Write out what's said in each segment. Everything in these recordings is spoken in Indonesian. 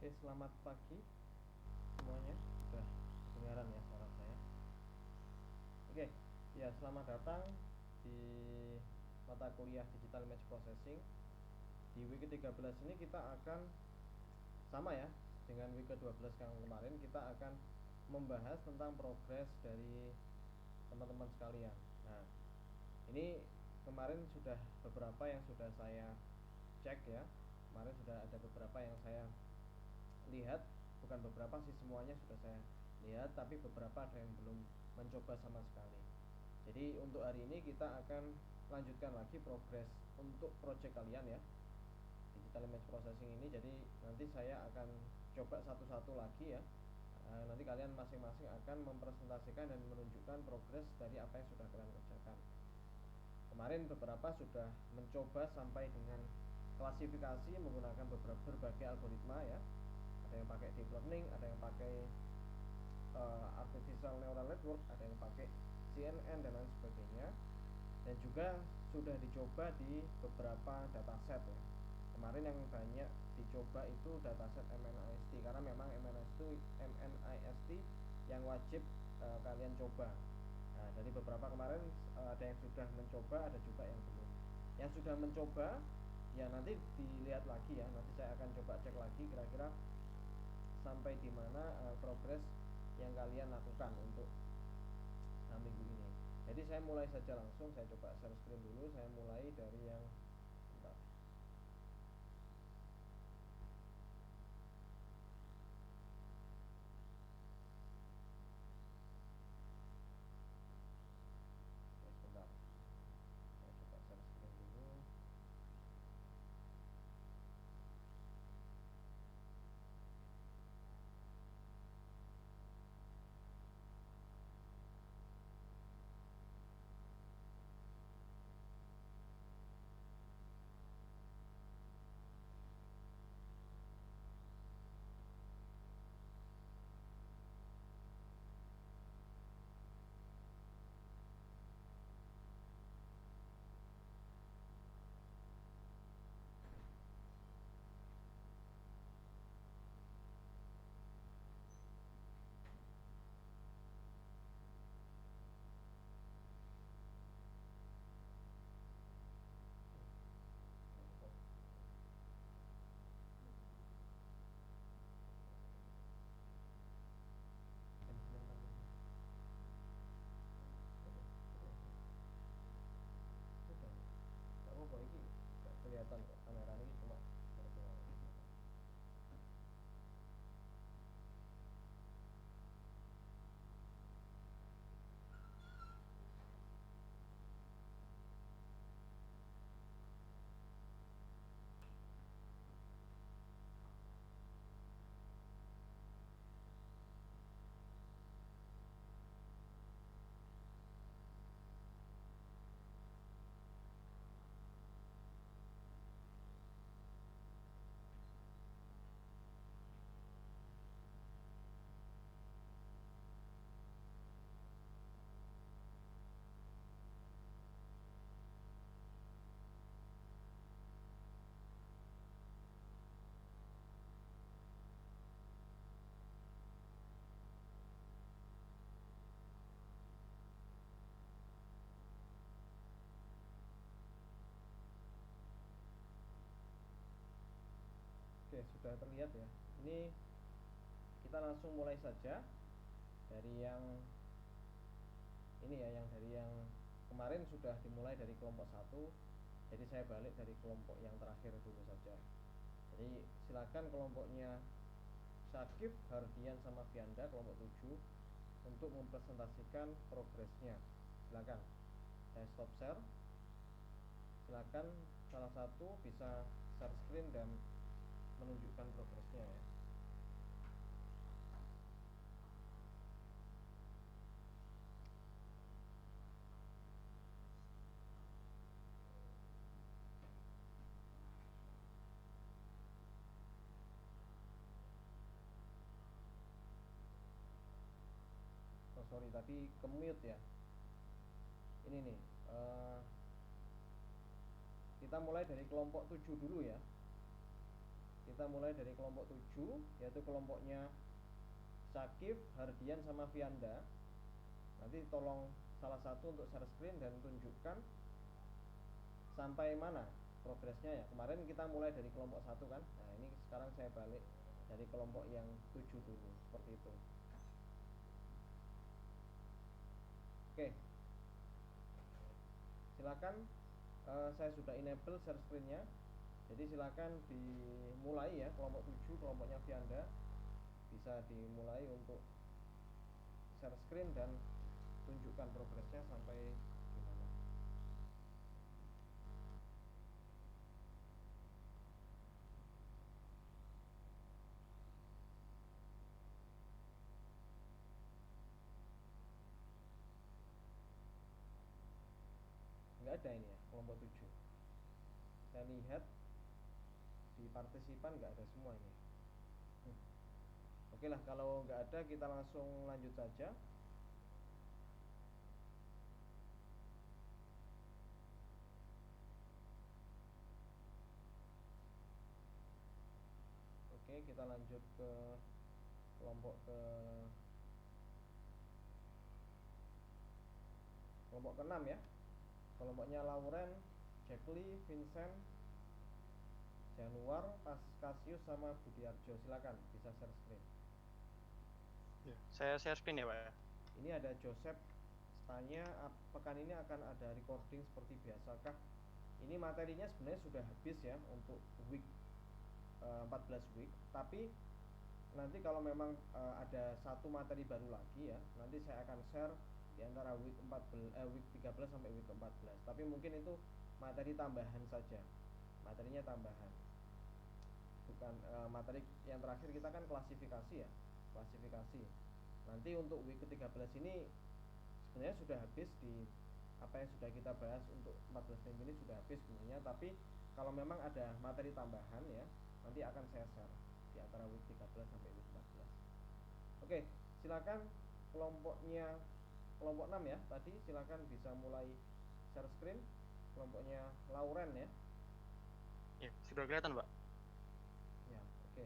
Oke, selamat pagi semuanya. Sudah kedengaran ya suara saya? Oke, ya selamat datang di mata kuliah Digital Image Processing. Di week ke-13 ini kita akan sama ya dengan week ke-12 yang kemarin, kita akan membahas tentang progres dari teman-teman sekalian. Nah, ini kemarin sudah beberapa yang sudah saya cek ya. Kemarin sudah ada beberapa yang saya lihat, bukan beberapa sih, semuanya sudah saya lihat, tapi beberapa ada yang belum mencoba sama sekali. Jadi untuk hari ini kita akan lanjutkan lagi progres untuk project kalian ya, digital image processing ini. Jadi nanti saya akan coba satu-satu lagi ya. Nanti kalian masing-masing akan mempresentasikan dan menunjukkan progres dari apa yang sudah kalian kerjakan. Kemarin beberapa sudah mencoba sampai dengan klasifikasi menggunakan berbagai algoritma ya. Ada yang pakai deep learning, ada yang pakai artificial neural network, ada yang pakai CNN dan lain sebagainya. Dan juga sudah dicoba di beberapa dataset ya. Kemarin yang banyak dicoba itu dataset MNIST, karena memang MNIST yang wajib kalian coba. Nah, dari beberapa kemarin ada yang sudah mencoba, ada juga yang belum. Yang sudah mencoba ya nanti dilihat lagi ya, nanti saya akan coba cek lagi kira-kira sampai di mana progres yang kalian lakukan untuk minggu ini. Jadi saya mulai saja langsung, saya coba share screen dulu. Saya mulai dari yang bentar. Oke, sebentar. Saya coba share screen dulu. Aku ini gak kelihatan kok, kamera ini cuma oke, sudah terlihat ya. Ini kita langsung mulai saja dari yang ini ya, yang dari yang kemarin sudah dimulai dari kelompok 1. Jadi saya balik dari kelompok yang terakhir dulu saja. Jadi silakan kelompoknya Syakib, Hardian sama Fianda, kelompok 7, untuk mempresentasikan progresnya. Silakan. Saya stop share. Silakan salah satu bisa share screen dan menunjukkan progresnya ya. Oh sorry, tadi ke mute ya. Ini nih, kita mulai dari kelompok 7 dulu ya. kita mulai dari kelompok 7, yaitu kelompoknya Syakif, Hardian, sama Vianda. Nanti tolong salah satu untuk share screen dan tunjukkan sampai mana progresnya ya. Kemarin kita mulai dari kelompok 1 kan. Nah ini sekarang saya balik dari kelompok yang 7 dulu, seperti itu. Oke, silakan. Saya sudah enable share screen-nya. Jadi silakan dimulai ya, kelompok 7, kelompoknya Vianda. Bisa dimulai untuk share screen dan tunjukkan progresnya sampai gimana. Nggak ada ini ya, kelompok 7. Saya lihat di partisipan nggak ada semua ini. Oke lah, kalau nggak ada kita langsung lanjut saja. Oke, kita lanjut ke kelompok ke-6 ya. Kelompoknya Lauren, Jacqueline, Vincent, Januar, Cassius, sama Budiarjo. Silakan bisa share screen. Ya, saya share screen ya Pak ya. Ini ada Joseph tanya, pekan ini akan ada recording seperti biasakah? Ini materinya sebenarnya sudah habis ya untuk week 14 week, tapi nanti kalau memang ada satu materi baru lagi ya, nanti saya akan share di antara week 13 sampai week 14. Tapi mungkin itu materi tambahan saja. Materinya tambahan. Bukan materi yang terakhir kita kan klasifikasi ya. Klasifikasi. Nanti untuk week ke-13 ini sebenarnya sudah habis di apa yang sudah kita bahas untuk 14 minggu ini sudah habis sebenarnya, tapi kalau memang ada materi tambahan ya, nanti akan saya share di antara week 13 sampai week 14. Oke, silakan kelompok 6 ya. Tadi silakan bisa mulai share screen. Kelompoknya Lauren ya. Ya, sudah kelihatan Pak. Ya, oke.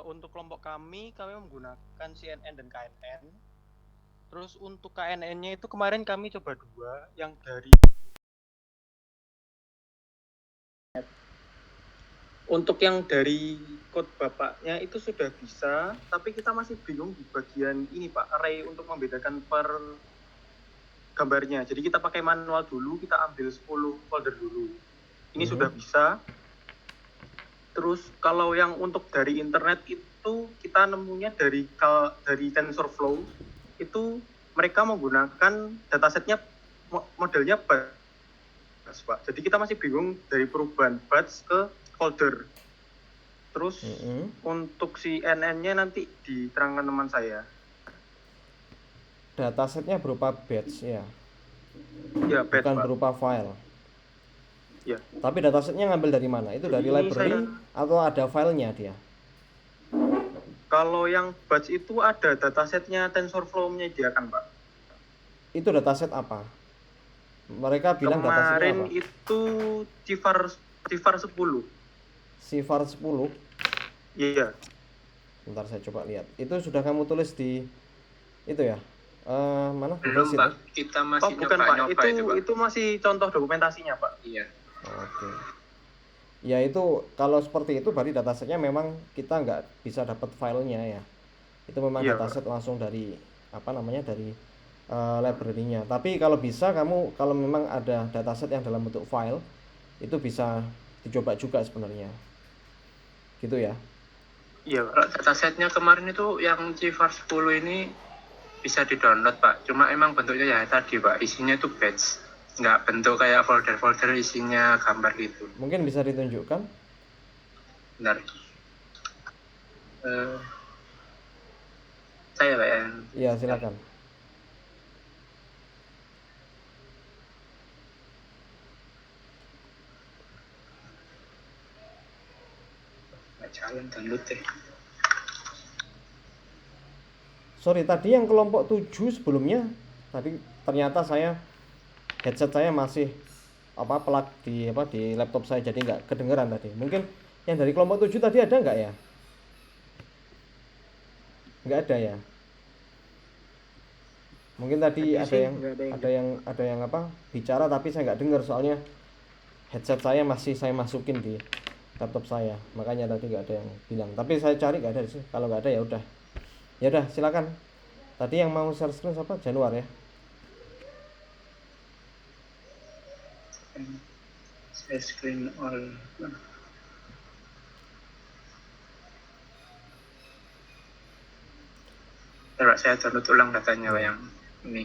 Untuk kelompok kami menggunakan CNN dan KNN. Terus untuk KNN-nya itu kemarin kami coba 2, yang dari untuk yang dari code bapaknya itu sudah bisa, tapi kita masih bingung di bagian ini Pak, array untuk membedakan per gambarnya. Jadi kita pakai manual dulu, kita ambil 10 folder dulu. Ini sudah bisa. Terus kalau yang untuk dari internet itu kita nemunya dari TensorFlow, itu mereka menggunakan datasetnya modelnya batch Pak. Jadi kita masih bingung dari perubahan batch ke folder. Terus untuk si NN-nya nanti diterangkan teman saya. Datasetnya berupa batch ya. Ya, batch, bukan Pak. Berupa file. Ya. Tapi datasetnya ngambil dari mana? Itu dari library atau ada filenya dia? Kalau yang batch itu ada datasetnya TensorFlow menyediakan Pak. Itu dataset apa? Mereka bilang datasetnya apa? Kemarin itu CIFAR 10. CIFAR 10? Iya. Bentar saya coba lihat. Itu sudah kamu tulis di itu ya? Mana? Belum Pak, kita masih nyoba itu masih contoh dokumentasinya Pak. Iya. Oke. Ya itu kalau seperti itu berarti datasetnya memang kita nggak bisa dapat filenya ya. Itu memang dataset langsung dari dari library-nya. Tapi kalau bisa kamu kalau memang ada dataset yang dalam bentuk file itu bisa dicoba juga sebenarnya. Gitu ya. Iya, datasetnya kemarin itu yang CIFAR 10 ini bisa di-download Pak. Cuma emang bentuknya ya tadi Pak, isinya itu batch. Nggak bentuk kayak folder-folder isinya gambar gitu. Mungkin bisa ditunjukkan? Bentar. Saya Pak ya. Iya, silakan. Jalan download deh. Sorry, tadi yang kelompok 7 sebelumnya tadi ternyata headset saya masih plug di laptop saya, jadi nggak kedengeran tadi. Mungkin Yang dari kelompok 7 tadi ada nggak ya? Nggak ada ya. Mungkin tadi Tadi sih nggak ada yang ada yang apa bicara tapi saya nggak dengar soalnya headset saya masih saya masukin di laptop saya, makanya tadi nggak ada yang bilang. Tapi saya cari nggak ada sih. Kalau nggak ada ya udah. Ya udah silakan. Tadi yang mau share screen siapa? Januar ya. Share screen all. Coba saya download ulang datanya Pak, yang ini.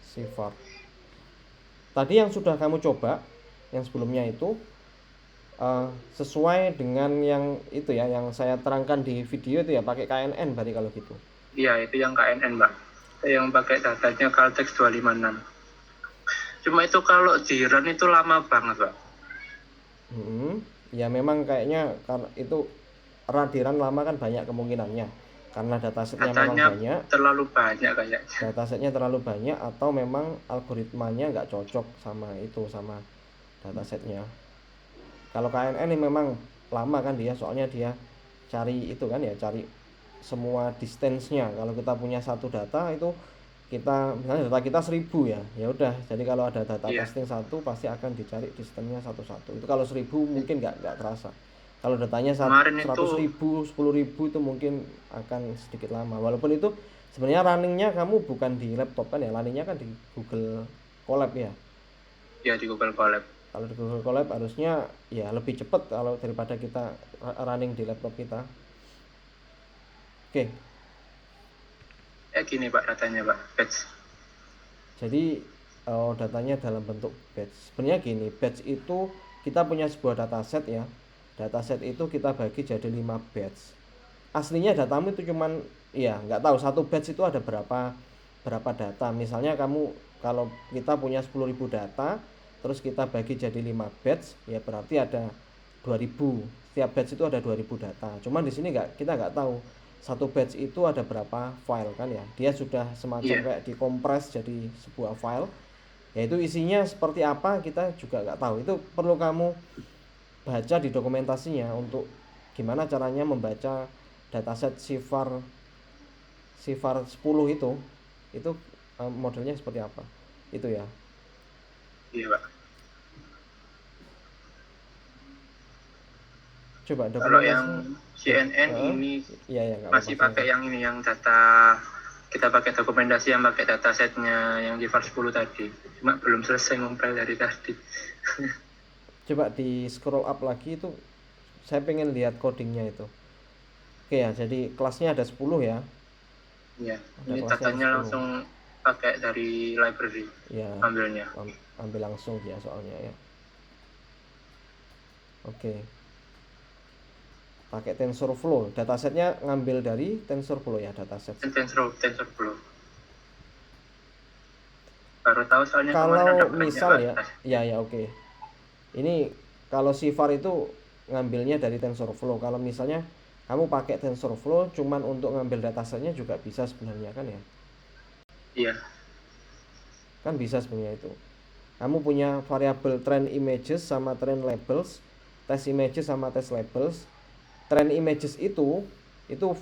Sifar. Tadi yang sudah kamu coba, yang sebelumnya itu sesuai dengan yang itu ya, yang saya terangkan di video itu ya, pakai KNN berarti kalau gitu. Iya, itu yang KNN, Mbak. Yang pakai datanya Caltex 256. Cuma itu kalau di run itu lama banget, Pak. Ya memang kayaknya karena itu radiran lama kan banyak kemungkinannya. Karena datasetnya memang Datanya banyak. terlalu banyak kayaknya. Datasetnya terlalu banyak atau memang algoritmanya nggak cocok sama itu, sama datasetnya. Kalau KNN ini memang lama kan dia, soalnya dia cari itu kan ya, cari semua distance-nya. Kalau kita punya satu data itu kita misalnya data kita 1000 ya, ya udah. Jadi kalau ada data Iya. testing satu pasti akan dicari distance-nya satu-satu. Itu kalau 1000 mungkin nggak terasa. Kalau datanya Kemarin 100.000, 10.000 itu mungkin akan sedikit lama. Walaupun itu sebenarnya runningnya kamu bukan di laptop kan ya, runningnya kan di Google Colab ya. Ya, di Google Colab. Kalau di Google Colab harusnya ya lebih cepat kalau daripada kita running di laptop kita. Oke. Gini Pak datanya Pak, batch. Jadi datanya dalam bentuk batch. Sebenarnya gini, batch itu kita punya sebuah dataset ya. Dataset itu kita bagi jadi 5 batch. Aslinya datamu itu cuman ya nggak tahu satu batch itu ada berapa data. Misalnya kamu kalau kita punya 10.000 data, terus kita bagi jadi 5 batch, ya berarti ada 2000. Setiap batch itu ada 2000 data. Cuman di sini kita nggak tahu satu batch itu ada berapa file kan ya. Dia sudah semacam kayak dikompres jadi sebuah file. Yaitu isinya seperti apa kita juga nggak tahu. Itu perlu kamu baca di dokumentasinya untuk gimana caranya membaca dataset Sifar 10 itu modelnya seperti apa. Itu ya. Iya Pak. Coba kalau yang CNN ini ya, masih pakai yang ini, yang data kita pakai dokumentasi yang pakai datasetnya yang di VAR 10 tadi, cuma belum selesai ngompel dari tadi. Coba di scroll up lagi, itu saya pengen lihat codingnya itu. Oke ya, jadi kelasnya ada 10 ya. Iya, ini datanya langsung pakai dari library ya, ambilnya. Ambil langsung ya soalnya ya. Oke. Pakai TensorFlow, datasetnya ngambil dari TensorFlow ya, dataset. TensorFlow. Baru tahu soalnya kalau misal ya oke. Ini kalau Sifar itu ngambilnya dari TensorFlow. Kalau misalnya kamu pakai TensorFlow cuman untuk ngambil datasetnya juga bisa sebenarnya kan ya? Iya. Kan bisa sebenarnya itu. Kamu punya variabel train images sama train labels, test images sama test labels. Train images itu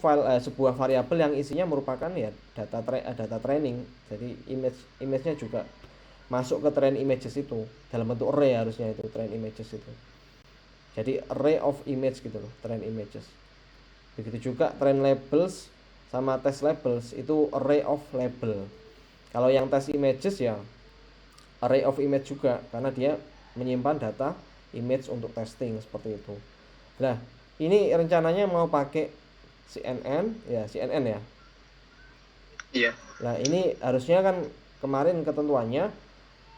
file sebuah variabel yang isinya merupakan ya data training. Jadi image-nya juga masuk ke train images itu dalam bentuk array, harusnya itu train images itu. Jadi array of image gitu loh, train images. Begitu juga train labels sama test labels itu array of label. Kalau yang test images ya array of image juga, karena dia menyimpan data image untuk testing seperti itu. Nah, ini rencananya mau pakai CNN ya. Iya. Nah, ini harusnya kan kemarin ketentuannya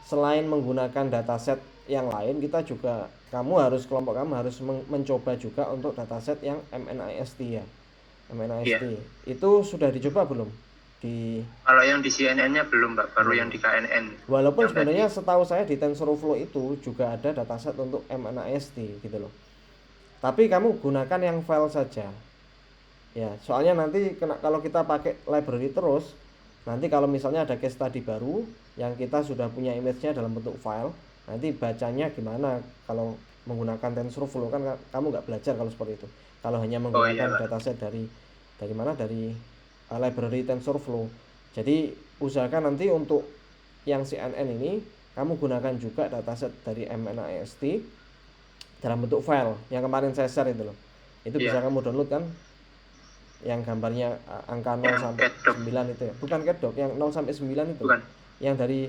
selain menggunakan dataset yang lain, kelompok kamu harus mencoba juga untuk dataset yang MNIST ya. MNIST. Iya. Itu sudah dicoba belum? Kalau yang di CNN-nya belum, Pak, baru yang di KNN. Walaupun sebenarnya setahu saya di TensorFlow itu juga ada dataset untuk MNIST gitu loh. Tapi kamu gunakan yang file saja. Ya, soalnya nanti kalau kita pakai library terus, nanti kalau misalnya ada case study baru yang kita sudah punya image-nya dalam bentuk file, Nanti bacanya gimana kalau menggunakan TensorFlow, kan kamu nggak belajar kalau seperti itu. Kalau hanya Oh iya menggunakan Pak. dataset dari mana, dari library TensorFlow. Jadi usahakan nanti untuk yang CNN ini kamu gunakan juga dataset dari MNIST dalam bentuk file yang kemarin saya share itu loh. Itu bisa Iya, kamu download kan, yang gambarnya angka 0 yang sampai CatDog 9 itu ya. Bukan CatDog, yang 0 sampai 9 itu loh. bukan? Yang dari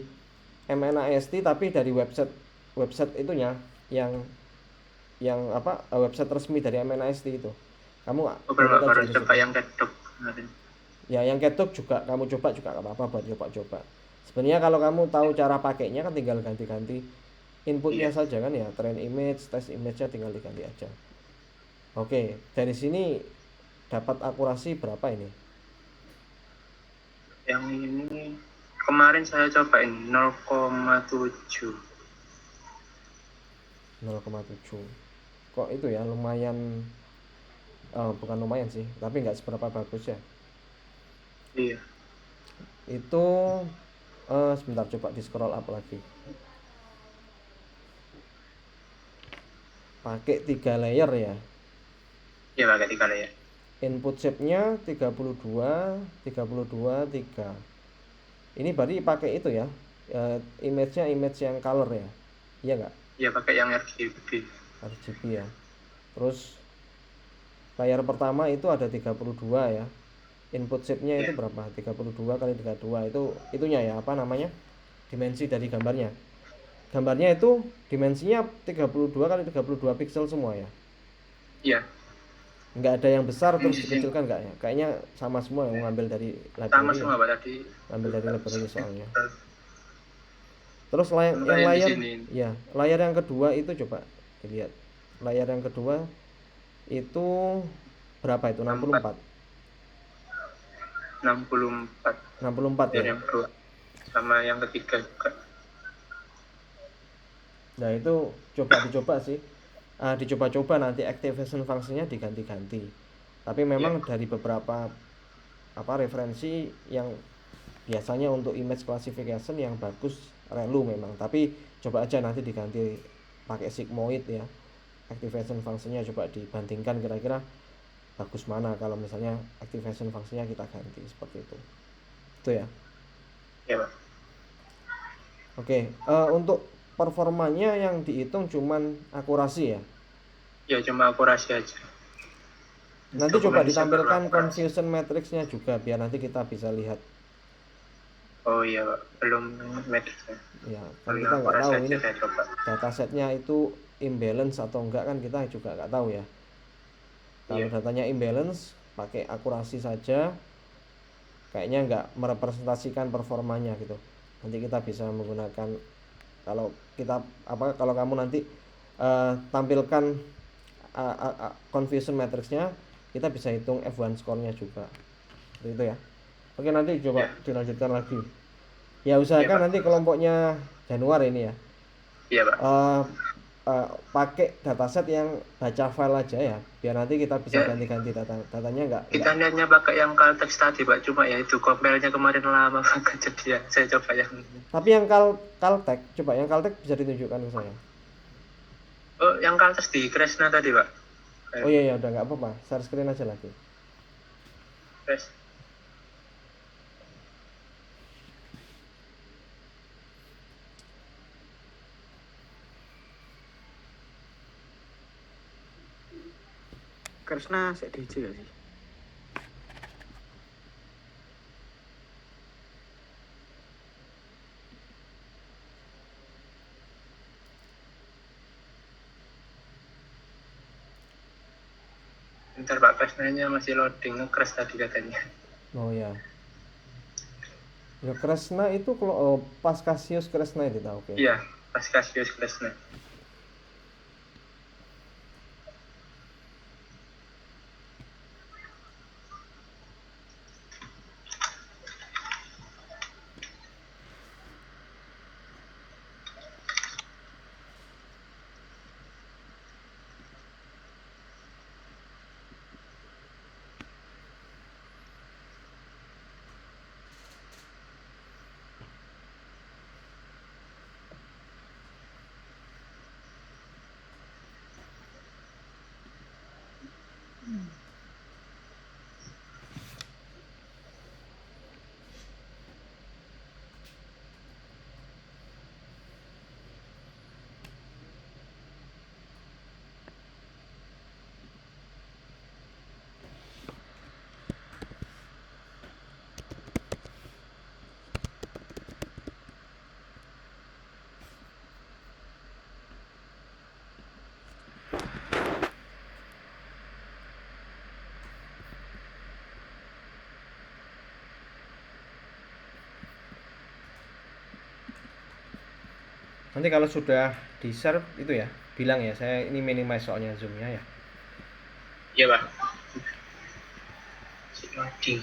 MNIST tapi dari website website itunya, yang apa, website resmi dari MNIST itu. Kamu Oh, download aja baru di coba situ. yang CatDog kemarin. Ya yang CatDog juga kamu coba juga nggak apa-apa buat coba-coba. Sebenarnya kalau kamu tahu cara pakainya kan tinggal ganti-ganti inputnya Iya, saja kan ya, train image, test image-nya tinggal diganti aja. Oke, dari sini dapat akurasi berapa ini? yang ini kemarin saya cobain 0,7. 0,7. Kok itu ya lumayan, bukan lumayan sih, tapi nggak seberapa bagus ya. Iya, Itu sebentar coba di scroll up lagi. Pakai 3 layer ya. iya pakai 3 layer. Input shape-nya 32, 32, 3. Ini berarti pakai itu ya. Image-nya image yang color ya. Iya nggak? Iya pakai yang RGB. RGB ya. Terus layar pertama itu ada 32 ya. Input shape-nya itu Iya, berapa? 32 kali 32 itu itunya ya, apa namanya? Dimensi dari gambarnya. Gambarnya itu dimensinya 32 kali 32 pixel semua ya. iya. Nggak ada yang besar Ini terus di sini dikecilkan nggak ya? Kayaknya sama semua yang ya. ngambil dari Sama library ya. semua Pak tadi. Ngambil dari library soalnya. Eh, Terus Enggak yang yang di layar, sini. ya layar yang kedua itu coba dilihat. Layar yang kedua itu berapa itu? 64, 64. 64 64 dan ya. yang kedua sama yang ketiga juga. Nah itu coba dicoba sih. Dicoba-coba nanti activation fungsinya diganti-ganti. Tapi Iya, memang dari beberapa apa referensi yang biasanya untuk image classification yang bagus Relu memang. Tapi coba aja nanti diganti pakai sigmoid ya. Activation fungsinya coba dibandingkan kira-kira bagus mana kalau misalnya activation fungsinya kita ganti seperti itu ya. iya Pak. Oke, untuk performanya yang dihitung cuman akurasi ya. Ya cuma akurasi aja. Nanti coba Dokumennya saya perlu ditampilkan akurasi. confusion matrixnya juga biar nanti kita bisa lihat Oh iya Pak, belum matrix ya. ya, kan Kalau yang kita nggak akurasi tahu aja ini saya coba. datasetnya itu imbalance atau enggak, kan kita juga nggak tahu ya. Kalau Iya, datanya imbalance pakai akurasi saja kayaknya nggak merepresentasikan performanya gitu. Nanti kita bisa menggunakan, kalau kita apa, kalau kamu nanti tampilkan confusion matrixnya, kita bisa hitung F1 score-nya juga. Seperti itu ya. Oke, nanti coba iya, dilanjutkan lagi. Ya iya usahakan Pak. nanti kelompoknya Januari ini ya. Iya Pak. eh pakai dataset yang baca file aja ya, biar nanti kita bisa Ya, ganti-ganti datanya nggak. kita niatnya pakai yang Caltex tadi Pak, cuma ya itu compile-nya kemarin lama banget jadi ya saya coba yang ini. Tapi yang Caltech, coba yang Caltech bisa ditunjukkan ke saya. Oh, yang Caltex di Kresna tadi Pak. Oh iya ya, udah nggak apa-apa, share screen aja lagi. Kres. Kresna sik DJ gak sih? Bentar Pak, Kresnanya masih loading, nge-crash tadi katanya. Oh ya, ya Kresna itu kalau pas Cassius Kresna itu tahu, oke. Iya, pas Casio Kresna. Nanti kalau sudah di share itu ya, bilang ya, saya ini minimize soalnya zoomnya ya. Iya Pak. Loading.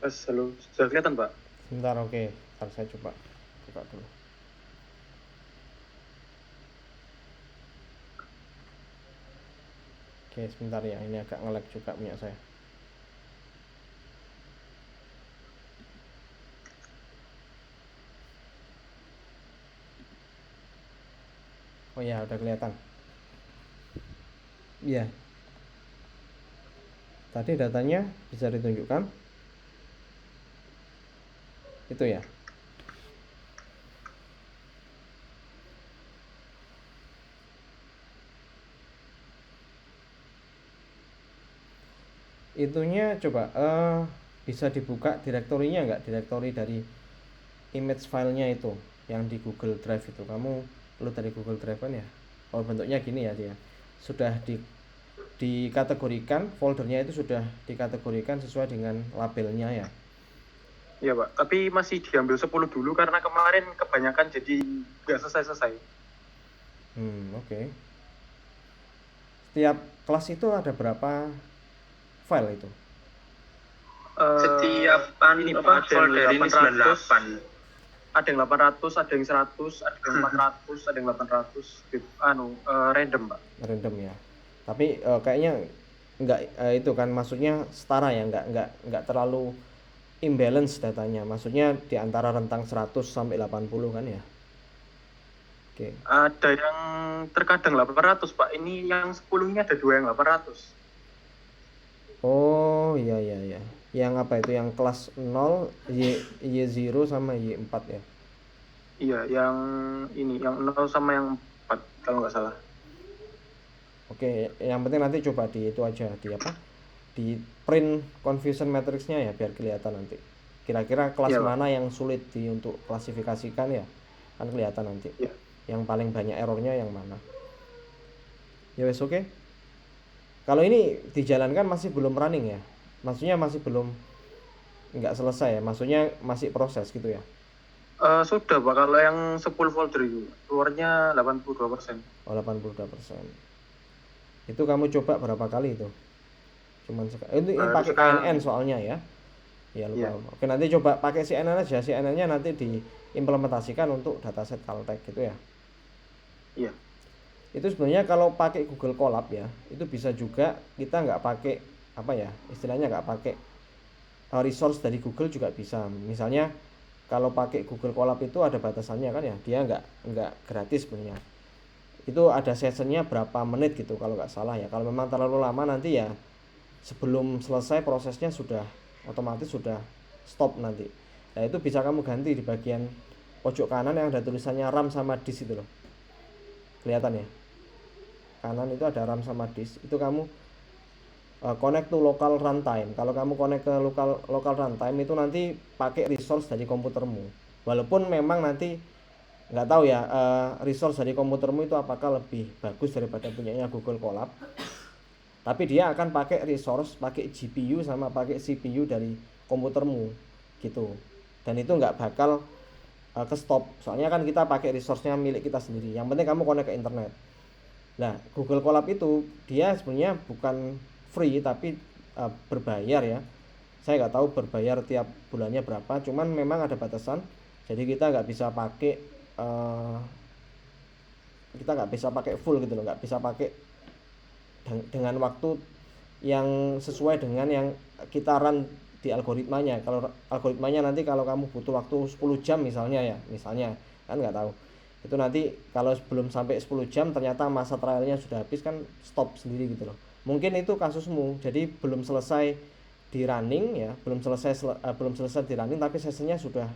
Halo, sudah kelihatan Pak? Sebentar, oke. Ntar saya coba buka dulu. Oke, sebentar ya, ini agak nge-lag juga punya saya. Oh ya, udah kelihatan. Iya. Tadi datanya bisa ditunjukkan. Itu ya. Itunya coba bisa dibuka direktorinya nggak, direktori dari image filenya itu yang di Google Drive itu. Kamu perlu dari Google Drive kan ya. Oh, bentuknya gini ya dia. Sudah dikategorikan, foldernya itu sudah dikategorikan sesuai dengan labelnya ya. Iya Pak, tapi masih diambil 10 dulu karena kemarin kebanyakan jadi nggak selesai-selesai. Oke. Setiap kelas itu ada berapa file itu? Setiap ini apa, Pak, ada yang folder ini 98. ada yang 800, ada yang 100, ada yang 400, ada yang 800, random Pak. Random ya. Tapi kayaknya nggak itu kan maksudnya setara ya, nggak terlalu imbalance datanya. Maksudnya di antara rentang 100 sampai 80 kan ya. Oke. Ada yang terkadang 800 Pak, ini yang 10-nya ada 2 yang 800. Oh iya. Yang apa itu, yang kelas 0, Y0 sama Y4 ya? Iya, yang ini, yang 0 sama yang 4 kalau nggak salah. Oke, yang penting nanti coba di itu aja, di apa? Di print confusion matrixnya ya, biar kelihatan nanti. Kira-kira kelas Iya, Pak. mana yang sulit untuk klasifikasikan ya? Kan kelihatan nanti. Iya. Yang paling banyak errornya yang mana? Ya wes, oke. Kalau ini dijalankan masih belum running ya? Maksudnya masih belum, nggak selesai ya? Maksudnya masih proses gitu ya? Sudah Pak, kalau yang 10 folder itu keluarnya 82%. Oh, 82%. Itu kamu coba berapa kali itu? Cuman ini pakai KNN soalnya ya. Ya lupa. Iya. Oke, nanti coba pakai CNN aja. CNN-nya nanti diimplementasikan untuk dataset Caltech gitu ya. Iya. Itu sebenarnya kalau pakai Google Colab ya, itu bisa juga kita nggak pakai apa ya, istilahnya nggak pakai resource dari Google juga bisa. Misalnya kalau pakai Google Colab itu ada batasannya kan ya, dia nggak gratis sebenarnya. Itu ada sessionnya berapa menit gitu kalau nggak salah ya. Kalau memang terlalu lama nanti ya sebelum selesai prosesnya sudah otomatis sudah stop nanti. Nah itu bisa kamu ganti di bagian pojok kanan yang ada tulisannya RAM sama disk itu loh. Kelihatan ya? Kanan itu ada RAM sama disk. Itu kamu connect to local runtime. Kalau kamu connect ke local runtime itu nanti pakai resource dari komputermu. Walaupun memang nanti nggak tahu ya resource dari komputermu itu apakah lebih bagus daripada punyanya Google Colab. Tapi dia akan pakai resource, pakai GPU sama pakai CPU dari komputermu gitu. Dan itu nggak bakal ke stop. Soalnya kan kita pakai resource-nya milik kita sendiri. Yang penting kamu connect ke internet. Nah, Google Colab itu dia sebenarnya bukan free tapi berbayar ya. Saya nggak tahu berbayar tiap bulannya berapa, cuman memang ada batasan. Jadi kita nggak bisa pakai full gitu loh, nggak bisa pakai dengan waktu yang sesuai dengan yang kita run di algoritmanya. Kalau algoritmanya nanti kalau kamu butuh waktu 10 jam misalnya kan nggak tahu. Itu nanti kalau belum sampai 10 jam ternyata masa trialnya sudah habis kan stop sendiri gitu loh. Mungkin itu kasusmu, jadi belum selesai di running ya, belum selesai di running tapi sesinya sudah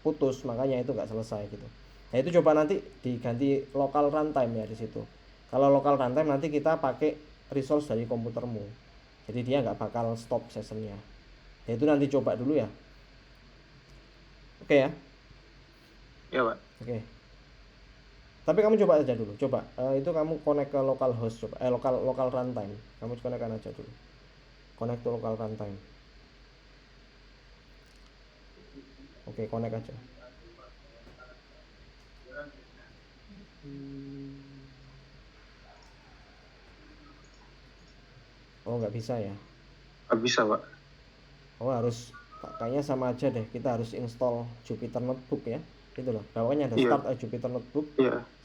putus, makanya itu nggak selesai gitu. Nah itu coba nanti diganti local runtime ya di situ. Kalau local runtime nanti kita pakai resource dari komputermu, jadi dia nggak bakal stop sessionnya. Nah itu nanti coba dulu ya. Oke ya. Ya Pak. Oke. Tapi kamu coba aja dulu, itu kamu connect ke local host, local runtime. Kamu connect aja dulu, connect to local runtime. Oke, connect aja. Oh nggak bisa ya? Nggak bisa Pak. Oh harus, kayaknya sama aja deh, kita harus install Jupyter Notebook ya, gitu loh. Bawahnya ada start a Jupyter Notebook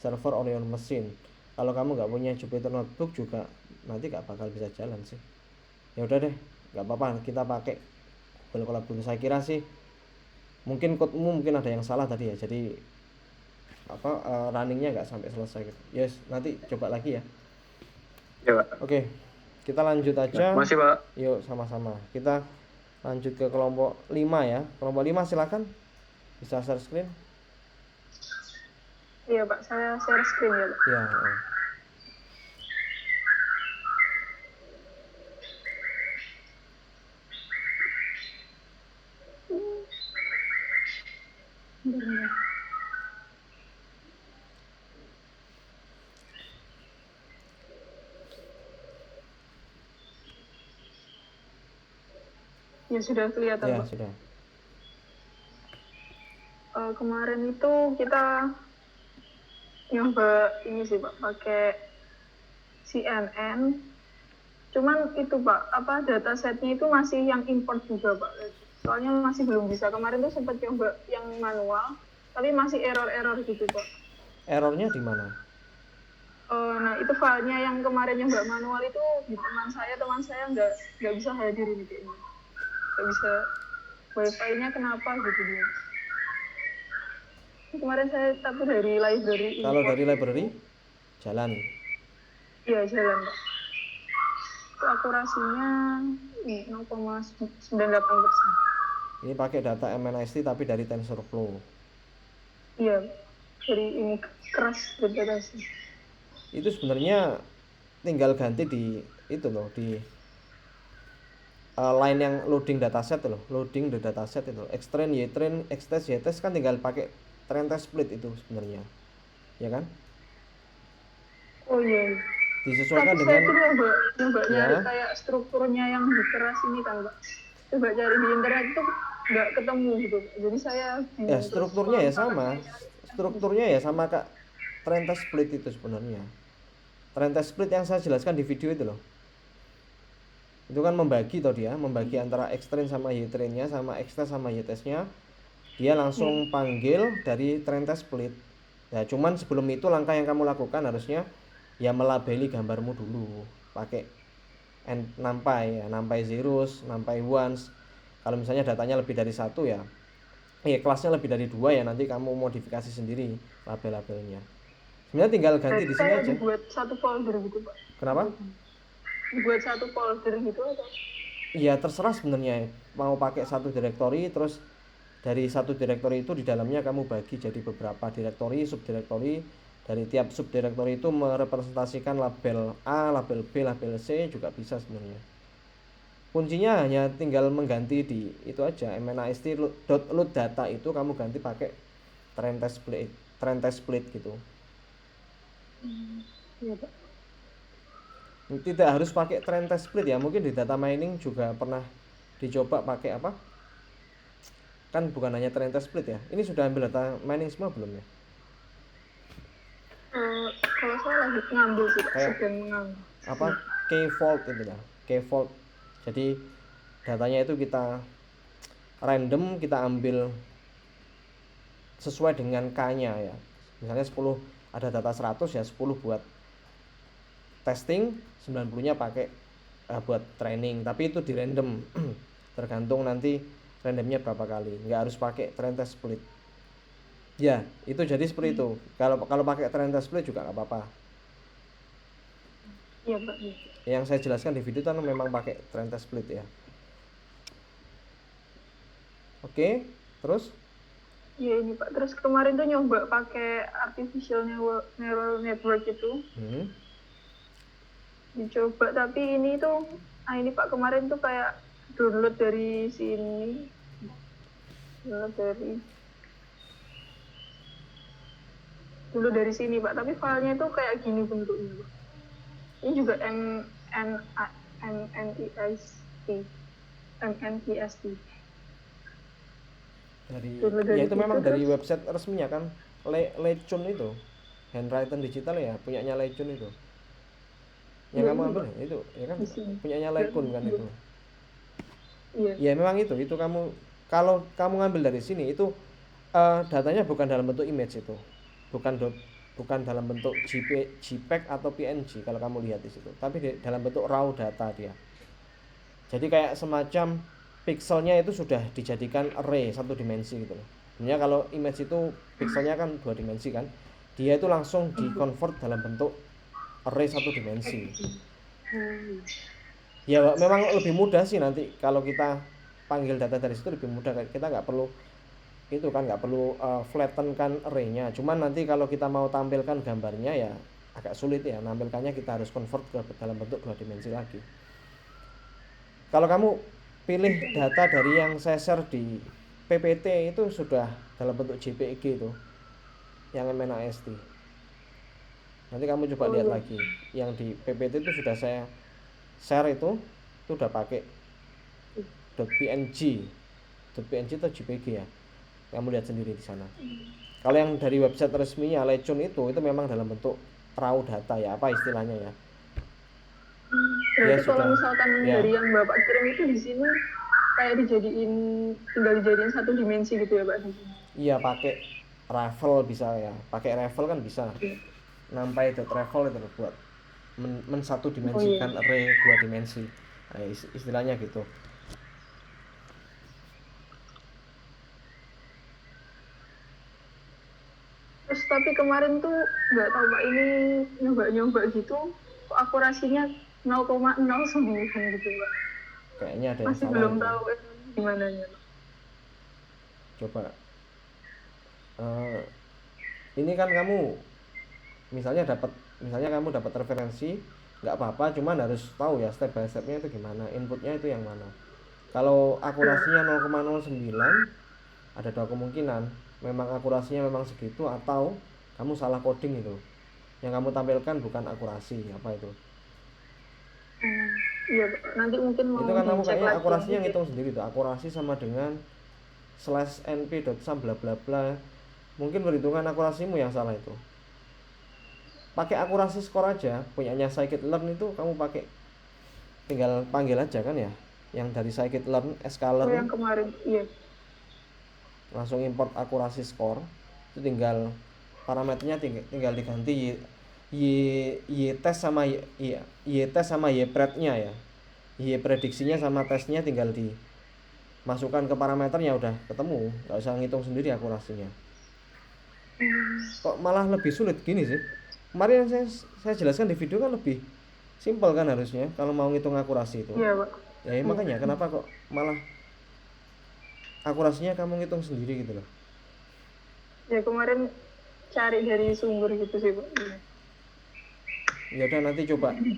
server on your machine. Kalau kamu nggak punya Jupyter Notebook juga nanti nggak bakal bisa jalan sih. Ya udah deh, nggak apa-apa, kita pakai Google Colab dulu. Saya kira sih mungkin codemu mungkin ada yang salah tadi ya, jadi runningnya nggak sampai selesai gitu. Yes, nanti coba lagi ya. Ya Pak. Oke, kita lanjut aja. Masih Pak. Yuk sama-sama kita lanjut ke kelompok 5 ya. Kelompok 5 silakan, bisa share screen. Iya Pak, saya share screen ya Pak. Ya. Bentar. Ya sudah kelihatan Ya Pak. sudah. Kemarin itu kita nyoba ini sih Pak, pakai CNN. Cuman itu Pak, datasetnya itu masih yang import juga Pak. Soalnya masih belum bisa. Kemarin tuh sempat coba yang manual, tapi masih error gitu Pak. Errornya di mana? Nah itu filenya yang kemarin nyoba manual itu di teman saya nggak bisa hadir ini kayaknya. Nggak bisa, wifi-nya kenapa gitu dia. Kemarin saya tapi dari library. Kalau dari library jalan. Iya jalan Pak. Itu akurasinya 0,98%. Ini pakai data MNIST tapi dari TensorFlow. Iya, dari ini keras database. Itu sebenarnya tinggal ganti di itu loh, di line yang loading dataset loh, loading the dataset itu. Xtrain, Ytrain, Xtest, Ytest kan tinggal pakai train test split itu sebenarnya, ya kan? Oh iya. Disesuaikan tapi dengan. Saya tuh nyoba nyari kayak strukturnya yang di keras ini kan Pak. Coba cari di internet itu nggak ketemu gitu. Jadi saya Ya strukturnya ya sama. Strukturnya ya sama Kak. Train test split itu sebenarnya. Train test split yang saya jelaskan di video itu loh. Itu kan membagi antara Xtrain sama Ytrain-nya sama Xtest sama Ytest-nya. Dia langsung panggil dari train test split. Ya cuman sebelum itu langkah yang kamu lakukan harusnya ya melabeli gambarmu dulu pakai numpy zeros, numpy ones. Kalau misalnya datanya lebih dari 1 ya kelasnya lebih dari 2 ya nanti kamu modifikasi sendiri label-labelnya. Sebenarnya tinggal ganti di sini aja. Dibuat satu folder gitu Pak. Kenapa? Dibuat satu folder gitu atau? Iya terserah sebenarnya, mau pakai satu directory, terus dari satu directory itu di dalamnya kamu bagi jadi beberapa directory, subdirectory. Dari tiap subdirectory itu merepresentasikan label A, label B, label C juga bisa sebenarnya. Kuncinya hanya tinggal mengganti di itu aja, mnist.load data itu kamu ganti pakai train test split gitu. Iya Pak. Tidak harus pakai train test split ya, mungkin di data mining juga pernah dicoba pakai kan bukan hanya train test split ya. Ini sudah ambil data mining semua belum ya? Kalau saya lagi ngambil sih Pak, Kayak sedang mengambil. apa K-Vault itu ya, K-Vault. Jadi datanya itu kita random, kita ambil sesuai dengan K-nya ya. Misalnya 10 ada data 100 ya, 10 buat testing, 90-nya pakai buat training, tapi itu di random. Tergantung nanti randomnya berapa kali, nggak harus pakai train test split ya. Itu jadi seperti itu. Kalau pakai train test split juga nggak apa-apa. Iya Pak. Iya. Yang saya jelaskan di video itu memang pakai train test split ya. Oke, terus Iya ini Pak. Terus kemarin tuh nyoba pakai artificial neural network itu. Dicoba, tapi ini tuh, ini Pak kemarin tuh kayak download dari sini. Download dari sini Pak, tapi filenya tuh kayak gini bentuknya Pak. Ini juga MNTST. dari Dari ya itu memang situ dari terus- website resminya kan, Lecun itu handwritten digital ya, punyanya Lecun itu yang Iya, kamu iya, ambil Pak. ya, itu ya kan Di sini. punyanya Lekun kan Iya. itu. Iya. Ya memang itu kamu, kalau kamu ngambil dari sini itu datanya bukan dalam bentuk image, itu bukan dalam bentuk JPEG atau PNG kalau kamu lihat di situ, tapi dalam bentuk raw data dia. Jadi kayak semacam pixelnya itu sudah dijadikan array satu dimensi gitu loh. Sebenarnya kalau image itu pixelnya kan 2 dimensi kan, dia itu langsung di convert dalam bentuk array satu dimensi. Ya memang lebih mudah sih nanti kalau kita panggil data dari situ, lebih mudah. Kita nggak perlu itu kan, nggak perlu flatten kan arraynya. Cuman nanti kalau kita mau tampilkan gambarnya ya agak sulit ya, nampilkannya kita harus convert ke dalam bentuk 2 dimensi lagi. Kalau kamu pilih data dari yang saya share di PPT itu sudah dalam bentuk JPEG itu, yang MNAST. Nanti kamu coba lihat lagi yang di PPT itu sudah saya share, itu udah pakai .png atau JPG ya, kamu lihat sendiri di sana. Kalau yang dari website resminya Lecun itu memang dalam bentuk raw data ya, apa istilahnya ya. Berarti kalau misalkan ya. dari yang Bapak kirim itu di sini kayak tinggal dijadiin satu dimensi gitu ya Pak di sini. Iya, pakai ravel bisa ya, pakai ravel kan bisa. NumPy.ravel itu buat satu dimensikan array 2 dimensi. Nah, istilahnya gitu. Terus tapi kemarin tuh nggak tahu Pak, ini nyoba gitu kok akurasinya 0,09 gitu Pak. Kayaknya ada yang Masih salah belum itu. tahu gimana ya Pak. Coba ini kan kamu misalnya kamu dapat referensi, nggak apa-apa, cuman harus tahu ya step by stepnya itu gimana, inputnya itu yang mana. Kalau akurasinya 0,09 ada 2 kemungkinan, memang akurasinya memang segitu, atau kamu salah coding. Itu yang kamu tampilkan bukan akurasi apa itu. Iya Pak, nanti mungkin mau Itu kan kamu dicek kayaknya lagi akurasinya gitu. ngitung sendiri tuh, akurasi sama dengan /np.sum bla bla bla. Mungkin perhitungan akurasimu yang salah itu. Pakai akurasi skor aja, punyanya scikit-learn itu kamu pakai, tinggal panggil aja kan ya, yang dari scikit-learn, sklearn. Yang kemarin, iya. Langsung import akurasi skor, itu tinggal parameternya tinggal diganti y test sama y test sama y pred-nya ya. Y prediksinya sama tesnya tinggal dimasukkan ke parameternya, udah ketemu, nggak usah ngitung sendiri akurasinya. Kok malah lebih sulit gini sih? Kemarin yang saya jelaskan di video kan lebih simpel kan harusnya kalau mau ngitung akurasi itu. Iya Pak. Ya makanya kenapa kok malah akurasinya kamu ngitung sendiri gitu loh. Ya kemarin cari dari sumber gitu sih Pak. Ya udah, nanti coba di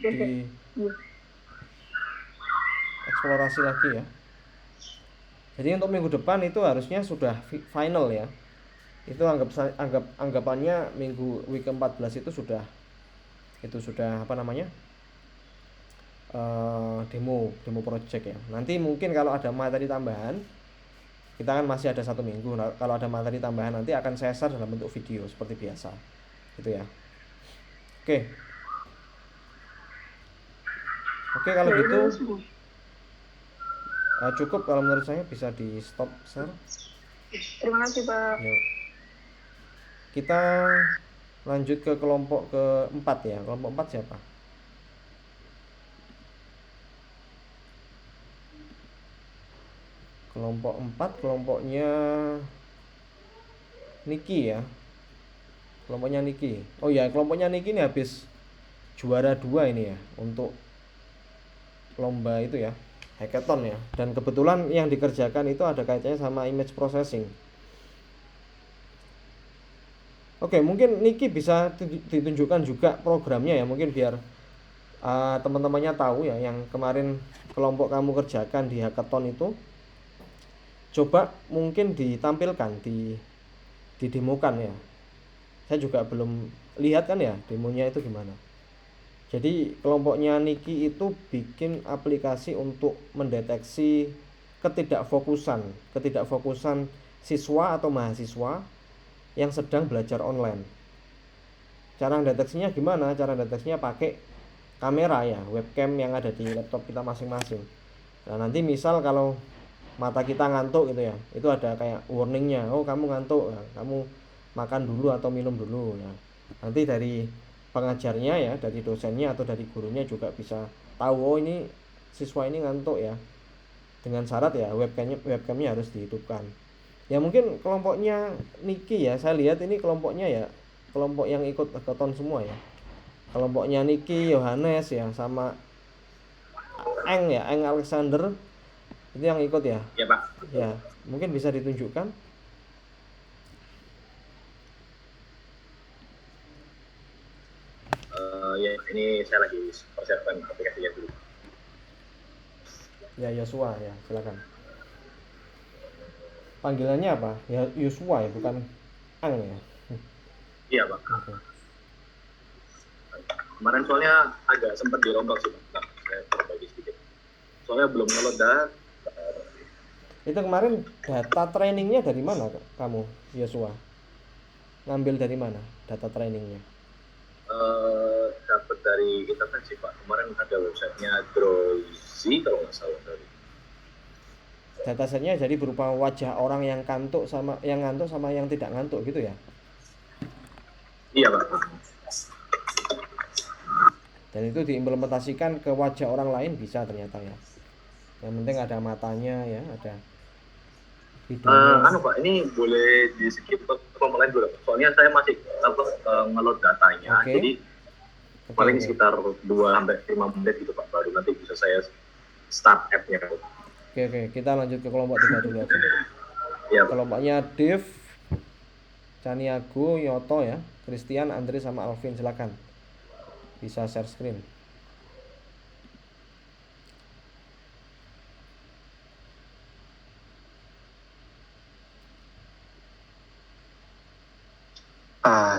eksplorasi lagi ya. Jadi untuk minggu depan itu harusnya sudah final ya. Itu anggapannya minggu week ke-14 itu sudah apa namanya, demo project ya. Nanti mungkin kalau ada materi tambahan Kita kan masih ada 1 minggu. Nah, kalau ada materi tambahan nanti akan saya share dalam bentuk video seperti biasa. Gitu ya. Oke. Oke, kalau Ya, gitu itu sudah. cukup kalau menurut saya, bisa di stop share. Terima kasih Pak. Yuk. Kita lanjut ke kelompok keempat ya. Kelompok 4 siapa? Kelompok 4 kelompoknya Niki ya. Kelompoknya Niki. Oh ya, kelompoknya Niki ini habis juara 2 ini ya untuk lomba itu ya, hackathon ya. Dan kebetulan yang dikerjakan itu ada kaitannya sama image processing. Oke, mungkin Niki bisa ditunjukkan juga programnya ya, mungkin biar teman-temannya tahu ya, yang kemarin kelompok kamu kerjakan di hackathon itu. Coba mungkin ditampilkan, didemokan ya. Saya juga belum lihat kan ya demonya itu gimana. Jadi kelompoknya Niki itu bikin aplikasi untuk mendeteksi ketidakfokusan siswa atau mahasiswa yang sedang belajar online. Cara mendeteksinya gimana? Cara mendeteksinya pakai kamera ya, webcam yang ada di laptop kita masing-masing. Nah, nanti misal kalau mata kita ngantuk gitu ya, itu ada kayak warningnya, oh kamu ngantuk, nah, kamu makan dulu atau minum dulu. Nah, nanti dari pengajarnya ya, dari dosennya atau dari gurunya juga bisa tahu, oh ini siswa ini ngantuk ya, dengan syarat ya webcamnya harus dihidupkan. Ya mungkin kelompoknya Niki ya, saya lihat ini kelompoknya ya kelompok yang ikut hackathon semua ya. Kelompoknya Niki, Yohanes ya, sama Eng ya, Eng Alexander itu yang ikut ya. Ya Pak. Ya, mungkin bisa ditunjukkan. Ya ini saya lagi persiapkan aplikasinya dulu. Ya, Yosua ya, silakan. Panggilannya apa? Ya Yosua ya, bukan Ang ya. Iya Pak. Oke. Kemarin soalnya agak sempat dirombak sih Pak. Saya berbagi sedikit. Soalnya belum ngeload data. Itu kemarin data trainingnya dari mana kamu, Yosua? Ngambil dari mana data trainingnya? Dapat dari internet sih Pak. Kemarin ada websitenya Drozy kalau nggak salah dari. Datasetnya jadi berupa wajah orang yang ngantuk sama yang tidak ngantuk gitu ya? Iya Pak. Dan itu diimplementasikan ke wajah orang lain bisa ternyata ya. Yang penting ada matanya ya, ada videonya. Anu Pak, ini boleh di skip ke kelompok lain dulu Pak. Soalnya saya masih ngeload datanya. Oke. Jadi paling sekitar 2-5 menit gitu Pak, baru nanti bisa saya start app-nya. Oke, kita lanjut ke kelompok 3 dulu aja. Ya, Kelompoknya Dev, Caniago, Yoto ya, Christian, Andre sama Alvin, silakan. Bisa share screen.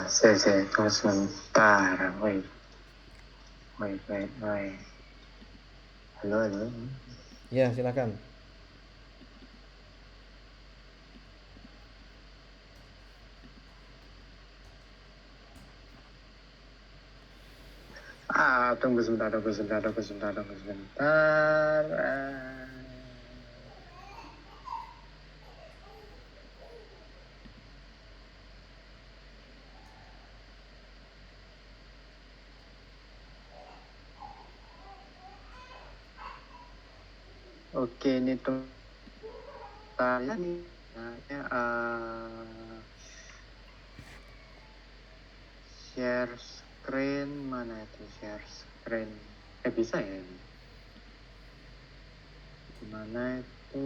Saya tunggu sebentar. Wait. Halo. Ya, silakan. Tunggu sebentar. Oke, ini tuh saya nih share screen, mana itu share screen? Bisa ya ini? Gimana itu?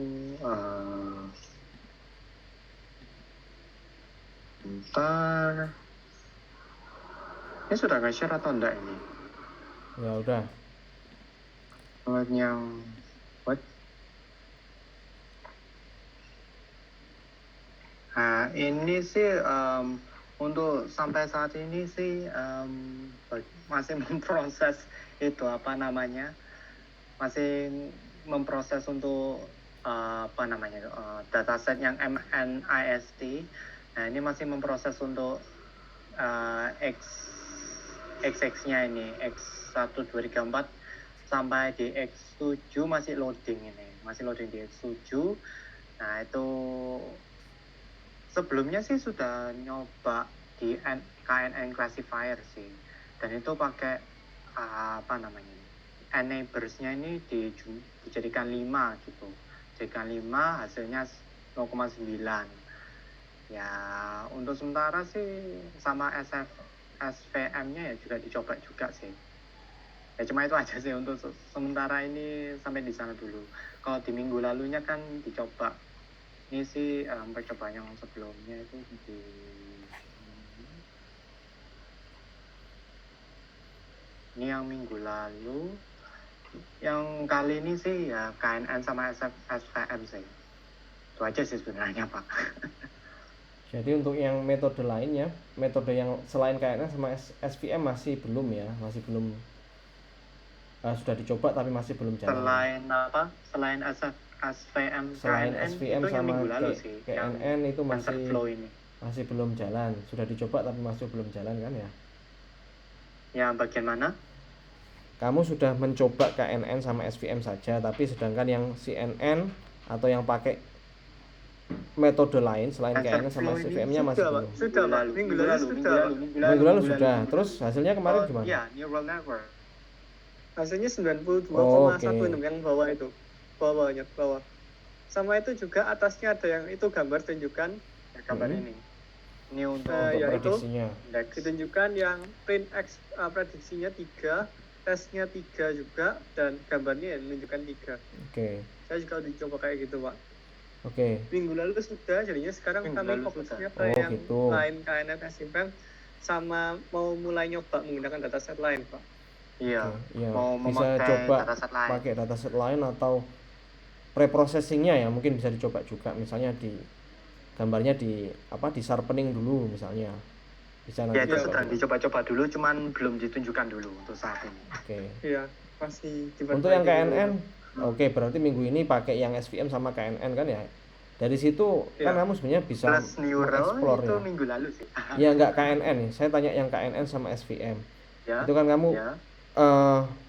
Bentar. Ini sudah nge-share atau enggak ini? Ya udah. Buat yang what? Nah, ini sih untuk sampai saat ini sih masih memproses itu apa namanya, masih memproses untuk dataset yang MNIST. Nah, ini masih memproses untuk X-nya ini, X1, 2, 3, 4 sampai di X7 masih loading di X7. Nah, itu sebelumnya sih sudah nyoba di KNN classifier sih, dan itu pakai neighbors-nya ini dijadikan 5 gitu, jadikan 5, hasilnya 0,9. Ya, untuk sementara sih sama SVM-nya ya juga dicoba juga sih. Ya cuma itu aja sih untuk sementara ini, sampai di sana dulu. Kalau di minggu lalunya kan dicoba, ini sih percobaan yang sebelumnya itu ini yang minggu lalu. Yang kali ini sih ya KNN sama SVM sih. Itu aja sih sebenarnya, Pak. Jadi untuk yang metode lainnya, metode yang selain KNN sama SVM masih belum ya, masih belum, sudah dicoba tapi masih belum jalan. Selain SVM, Selain KNN, SVM itu yang sama minggu lalu sih. KNN itu ini masih belum jalan. Sudah dicoba tapi masih belum jalan kan ya? Yang bagian mana? Kamu sudah mencoba KNN sama SVM saja, tapi sedangkan yang CNN atau yang pakai metode lain selain KNN sama SVM-nya masih belum. Sudah, Pak. Minggu lalu sudah. Terus hasilnya kemarin gimana? Iya, neural network. Hasilnya 92,16 yang bawah itu. Bawah. Sama itu juga atasnya ada yang itu gambar tunjukkan gambar ini. Ini untuk prediksinya. Ditunjukkan yang print X prediksinya 3, tesnya 3 juga, dan gambarnya yang menunjukkan 3. Oke. Saya juga dicoba kayak gitu, Pak. Oke. Minggu lalu sudah, jadinya sekarang kami fokusnya ke yang gitu. lain, KNN, SVM, sama mau mulai nyoba menggunakan dataset lain, Pak. Iya. Mau bisa coba pakai dataset lain atau preprocessingnya ya mungkin bisa dicoba juga, misalnya di gambarnya di sharpening dulu misalnya. Bisa nanti. Ya, itu sedang dicoba-coba dulu, cuman belum ditunjukkan dulu untuk saat ini. Oke. Iya, masih untuk yang KNN oke, berarti minggu ini pakai yang SVM sama KNN kan ya. Dari situ kan kamu sebenarnya bisa explore itu ya. Minggu lalu sih. Ya enggak KNN nih. Saya tanya yang KNN sama SVM. Ya. Itu kan kamu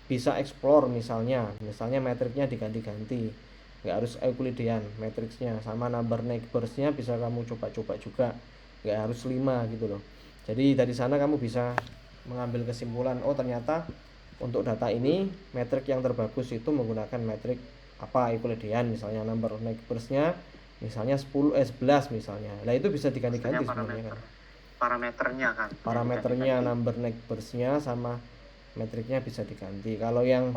bisa explore misalnya metriknya diganti-ganti. Enggak harus Euclidean matriksnya, sama number neighbors-nya bisa kamu coba-coba juga. Enggak harus 5 gitu loh. Jadi dari sana kamu bisa mengambil kesimpulan, oh ternyata untuk data ini metrik yang terbagus itu menggunakan metrik Euclidean, misalnya number neighbors-nya misalnya 11 misalnya. Nah, itu bisa diganti-ganti sebenarnya kan. Parameternya number neighbors-nya sama metriknya bisa diganti. Kalau yang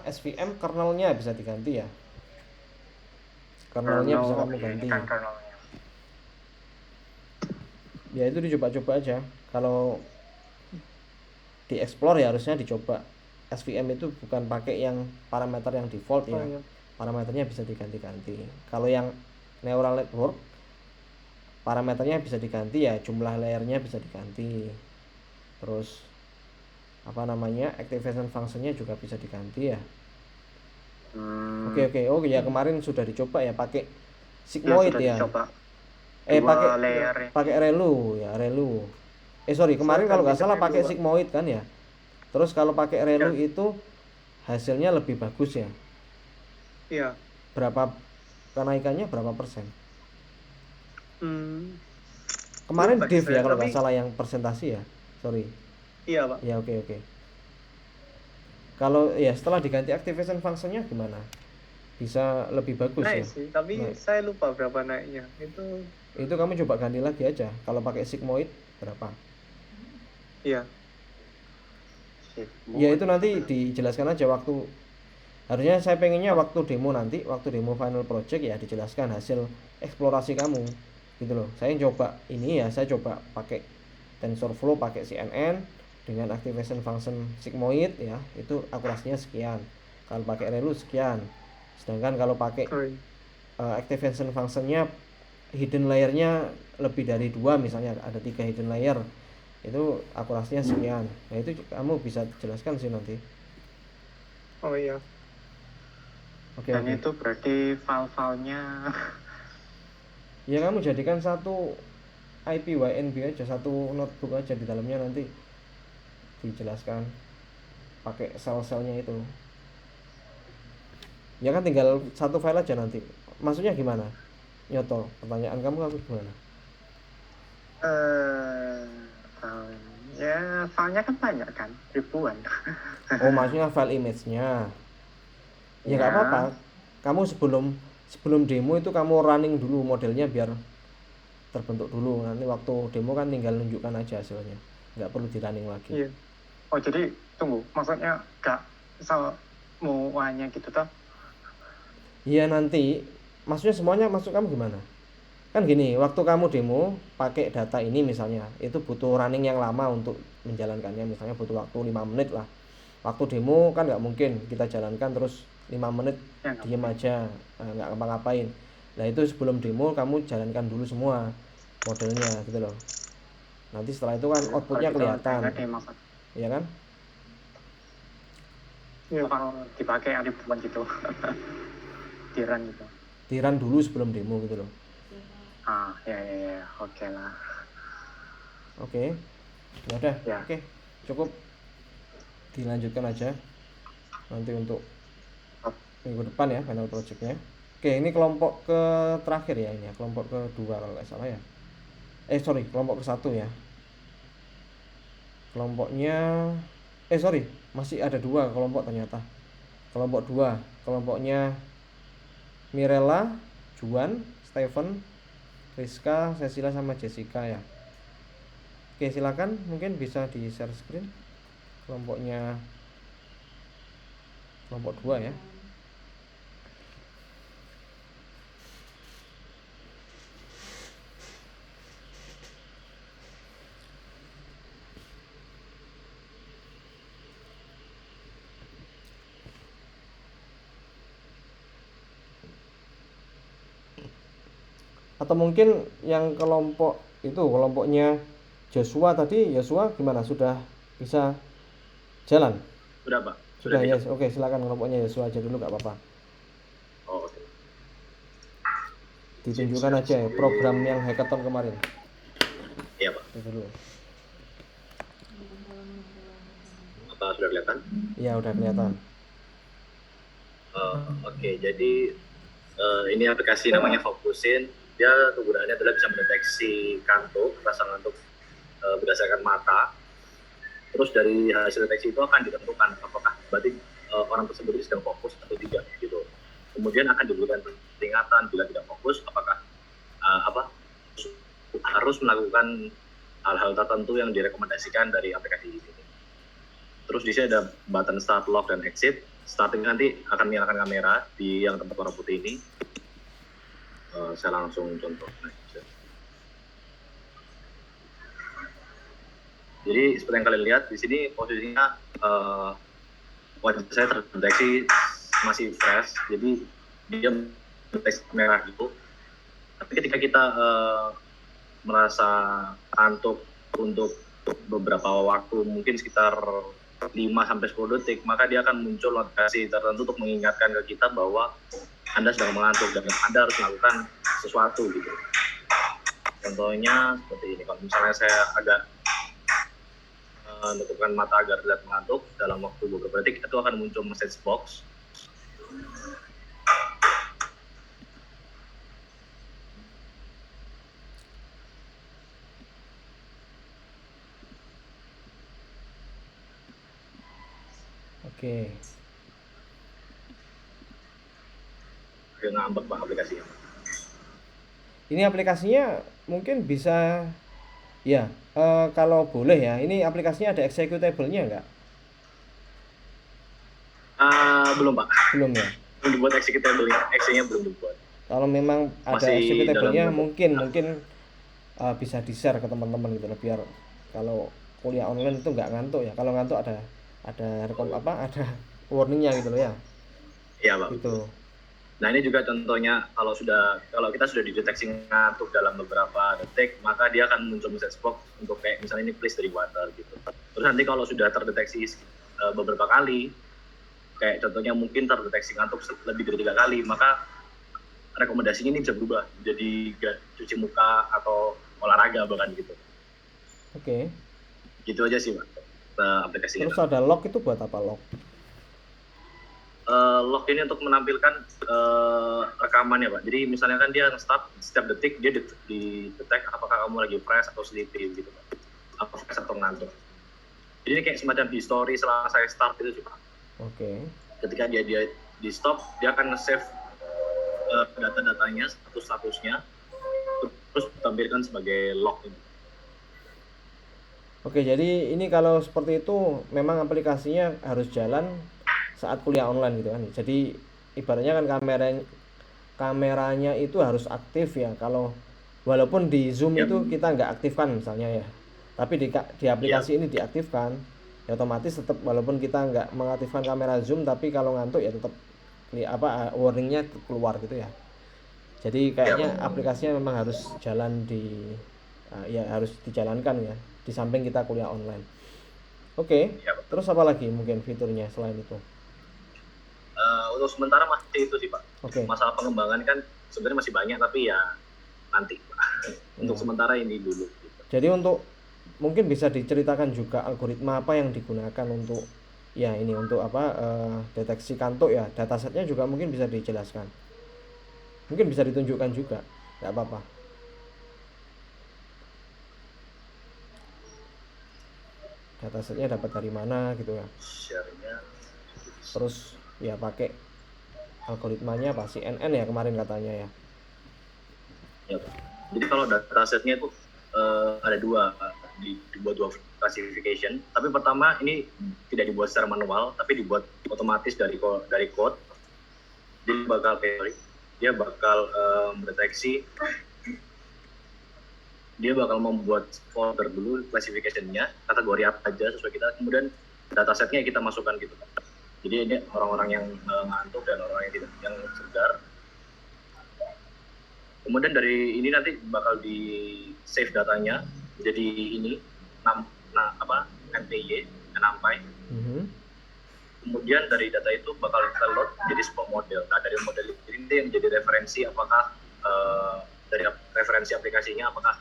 SVM kernelnya bisa diganti ya. Kernelnya bisa kamu ganti. Ya itu dicoba-coba aja. Kalau di explore ya harusnya dicoba. SVM itu bukan pakai yang parameter yang default ya. Parameternya bisa diganti-ganti. Kalau yang neural network parameternya bisa diganti ya, jumlah layernya bisa diganti. Terus activation functionnya juga bisa diganti ya. Oke. Oh ya, kemarin sudah dicoba ya pakai sigmoid ya. Pakai relu. Kemarin kalau nggak salah pakai sigmoid kan ya. Terus kalau pakai relu itu hasilnya lebih bagus ya. Iya. Berapa kenaikannya berapa persen? Kemarin div ya kalau nggak salah yang presentasi ya. Sorry. Iya, Pak. Ya, oke. Kalau ya setelah diganti activation functionnya gimana? Bisa lebih bagus naik ya? Sih, tapi saya lupa berapa naiknya. Itu kamu coba ganti lagi aja. Kalau pakai sigmoid berapa? Iya. Ya itu nanti dijelaskan aja waktu. Harusnya saya pengennya waktu demo final project ya dijelaskan hasil eksplorasi kamu gitu loh. Saya coba pakai TensorFlow, pakai CNN dengan activation function sigmoid ya, itu akurasinya sekian. Kalau pakai relu sekian. Sedangkan kalau pakai activation functionnya hidden layernya lebih dari 2 misalnya, ada 3 hidden layer, itu akurasinya sekian. Nah itu kamu bisa jelaskan sih nanti. Oh iya. Oke, Dan oke. itu berarti file-filenya Ya kamu jadikan satu IPYNB aja, satu notebook aja, di dalamnya nanti dijelaskan pakai sel-selnya itu. Ya kan tinggal satu file aja nanti. Maksudnya gimana? Nyoto, pertanyaan kamu gimana? eh ya filenya kan banyak kan, ribuan. Oh, maksudnya file image-nya. Ya nggak apa-apa. Ya, Kamu sebelum sebelum demo itu kamu running dulu modelnya biar terbentuk dulu. Nanti waktu demo kan tinggal nunjukkan aja hasilnya. Nggak perlu di running lagi. iya. Oh jadi tunggu, maksudnya gak semuanya gitu toh? Iya nanti, maksudnya semuanya maksud kamu gimana? Kan gini, waktu kamu demo pakai data ini misalnya, itu butuh running yang lama untuk menjalankannya, misalnya butuh waktu 5 menit lah. Waktu demo kan nggak mungkin kita jalankan terus 5 menit Ya nggak diem mungkin. aja, nggak ngapa-ngapain. Nah itu sebelum demo kamu jalankan dulu semua modelnya gitu loh. Nanti setelah itu kan Kalau outputnya gitu kelihatan, kayaknya dimaksud. ya kan? Iya kalau dipakai ribuan gitu. Di run gitu. Di run dulu sebelum demo gitu loh. Ya, oke lah. Oke, ya udah, Ya. oke, cukup dilanjutkan aja nanti untuk minggu depan ya final projectnya. Oke, ini kelompok ke terakhir ya, ini ya kelompok kedua kalau nggak salah ya. Sorry, kelompok ke satu ya. Kelompoknya sorry, masih ada 2 kelompok ternyata. Kelompok 2, kelompoknya Mirella, Juan, Stephen, Rizka, Cecilia sama Jessica ya. Oke, silakan mungkin bisa di share screen kelompoknya, kelompok 2 ya. Atau mungkin yang kelompok itu, kelompoknya Joshua tadi, Joshua gimana, sudah bisa jalan? Sudah Pak, Sudah ya, bisa. oke, silakan kelompoknya Joshua aja dulu, nggak apa-apa. Oh, oke. Ditunjukkan aja ya program yang hackathon kemarin. Iya Pak, Itu dulu. apa sudah kelihatan? Iya, udah kelihatan. Oke, jadi ini aplikasi namanya Fokusin. Dia kegunaannya adalah bisa mendeteksi kantuk, rasa ngantuk berdasarkan mata. Terus dari hasil deteksi itu akan ditentukan apakah berarti orang tersebut sedang fokus atau tidak gitu. Kemudian akan diberikan peringatan bila tidak fokus, apakah harus melakukan hal-hal tertentu yang direkomendasikan dari aplikasi ini. Terus di sini ada button start, lock, dan exit. Starting nanti akan menyalakan kamera di yang tempat warna putih ini. Saya langsung contoh. Jadi seperti yang kalian lihat di sini posisinya wajah saya terdeteksi masih fresh, jadi dia mendeteksi merah gitu. Tapi ketika kita merasa kantuk untuk beberapa waktu, mungkin sekitar 5-10 detik, maka dia akan muncul notifikasi tertentu untuk mengingatkan ke kita bahwa Anda sedang mengantuk dan Anda harus melakukan sesuatu gitu. Contohnya seperti ini, kalau misalnya saya agak menutupkan mata agar terlihat mengantuk dalam waktu beberapa detik, itu akan muncul message box. Oke. Ngambek Pak aplikasinya. Ini aplikasinya mungkin bisa ya, kalau boleh ya, ini aplikasinya ada executable-nya nggak? Belum Pak, Belum ya. belum dibuat executable-nya, exe-nya belum dibuat. Kalau memang ada Masih executable-nya dalam bentuk- mungkin bisa di-share ke teman-teman gitu loh, biar kalau kuliah online itu nggak ngantuk ya. Kalau ngantuk ada ada warningnya gitu loh ya. Iya Pak. Gitu. Nah ini juga contohnya kalau kita sudah dideteksi ngantuk dalam beberapa detik, maka dia akan muncul message box untuk kayak misalnya ini please drink water gitu. Terus nanti kalau sudah terdeteksi beberapa kali, kayak contohnya mungkin terdeteksi ngantuk lebih dari 3 kali, maka rekomendasinya ini bisa berubah jadi cuci muka atau olahraga bahkan gitu. Oke. Gitu aja sih Pak aplikasinya. Terus ada lock itu buat apa lock? Lock ini untuk menampilkan rekaman ya Pak. Jadi misalnya kan dia start setiap detik dia di-detect apakah kamu lagi fresh atau sleepy gitu Pak. Apa fresh atau ngantuk. Jadi ini kayak semacam history setelah saya start itu sih Pak. Oke. Ketika dia di stop, dia akan nge-save data-datanya, statusnya, terus ditampilkan sebagai log. Oke, jadi ini kalau seperti itu memang aplikasinya harus jalan saat kuliah online gitu kan. Jadi ibaratnya kan kameranya itu harus aktif ya. Kalau walaupun di Zoom itu kita nggak aktifkan misalnya ya, tapi di aplikasi ini diaktifkan, ya otomatis tetap walaupun kita nggak mengaktifkan kamera Zoom, tapi kalau ngantuk ya tetap warningnya keluar gitu ya. Jadi kayaknya aplikasinya memang harus jalan harus dijalankan ya di samping kita kuliah online. Oke. Terus apa lagi mungkin fiturnya selain itu? Untuk sementara masih itu sih Pak. Oke. Masalah pengembangan kan sebenarnya masih banyak, tapi ya nanti Pak. Untuk sementara ini dulu. Jadi mungkin bisa diceritakan juga algoritma apa yang digunakan untuk deteksi kantuk ya. Datasetnya juga mungkin bisa dijelaskan. Mungkin bisa ditunjukkan juga, nggak apa-apa. Datasetnya dapat dari mana gitu ya. Terus ya pakai algoritmanya apa CNN ya kemarin katanya ya. Ya, jadi kalau datasetnya itu ada dibuat dua classification. Tapi pertama ini tidak dibuat secara manual, tapi dibuat otomatis dari code. Jadi dia bakal mendeteksi, dia bakal membuat folder dulu classification-nya, kategori apa aja sesuai kita, kemudian datasetnya kita masukkan gitu. Jadi ini orang-orang yang ngantuk dan orang yang tidak, yang segar. Kemudian dari ini nanti bakal di save datanya jadi ini NPY, NumPy. Kemudian dari data itu bakal kita load jadi sebuah model. Nah dari model ini yang jadi referensi apakah dari referensi aplikasinya apakah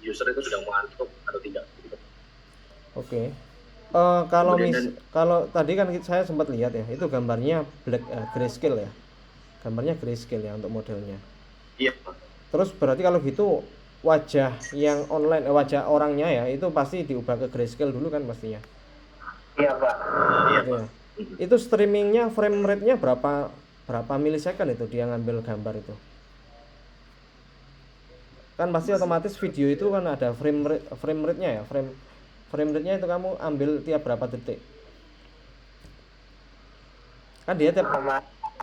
user itu sedang mengantuk atau tidak. Gitu. Oke. Kalau tadi kan saya sempat lihat ya, itu gambarnya grayscale ya. Gambarnya grayscale ya untuk modelnya. Iya. Terus berarti kalau gitu wajah yang online, wajah orangnya ya itu pasti diubah ke grayscale dulu kan pastinya. Iya Pak. Iya Pak. Itu streamingnya frame rate-nya berapa milisecond itu dia ngambil gambar itu? Kan pasti otomatis video itu kan ada frame rate-nya ya, frame rate-nya itu kamu ambil tiap berapa detik? Kan dia tiap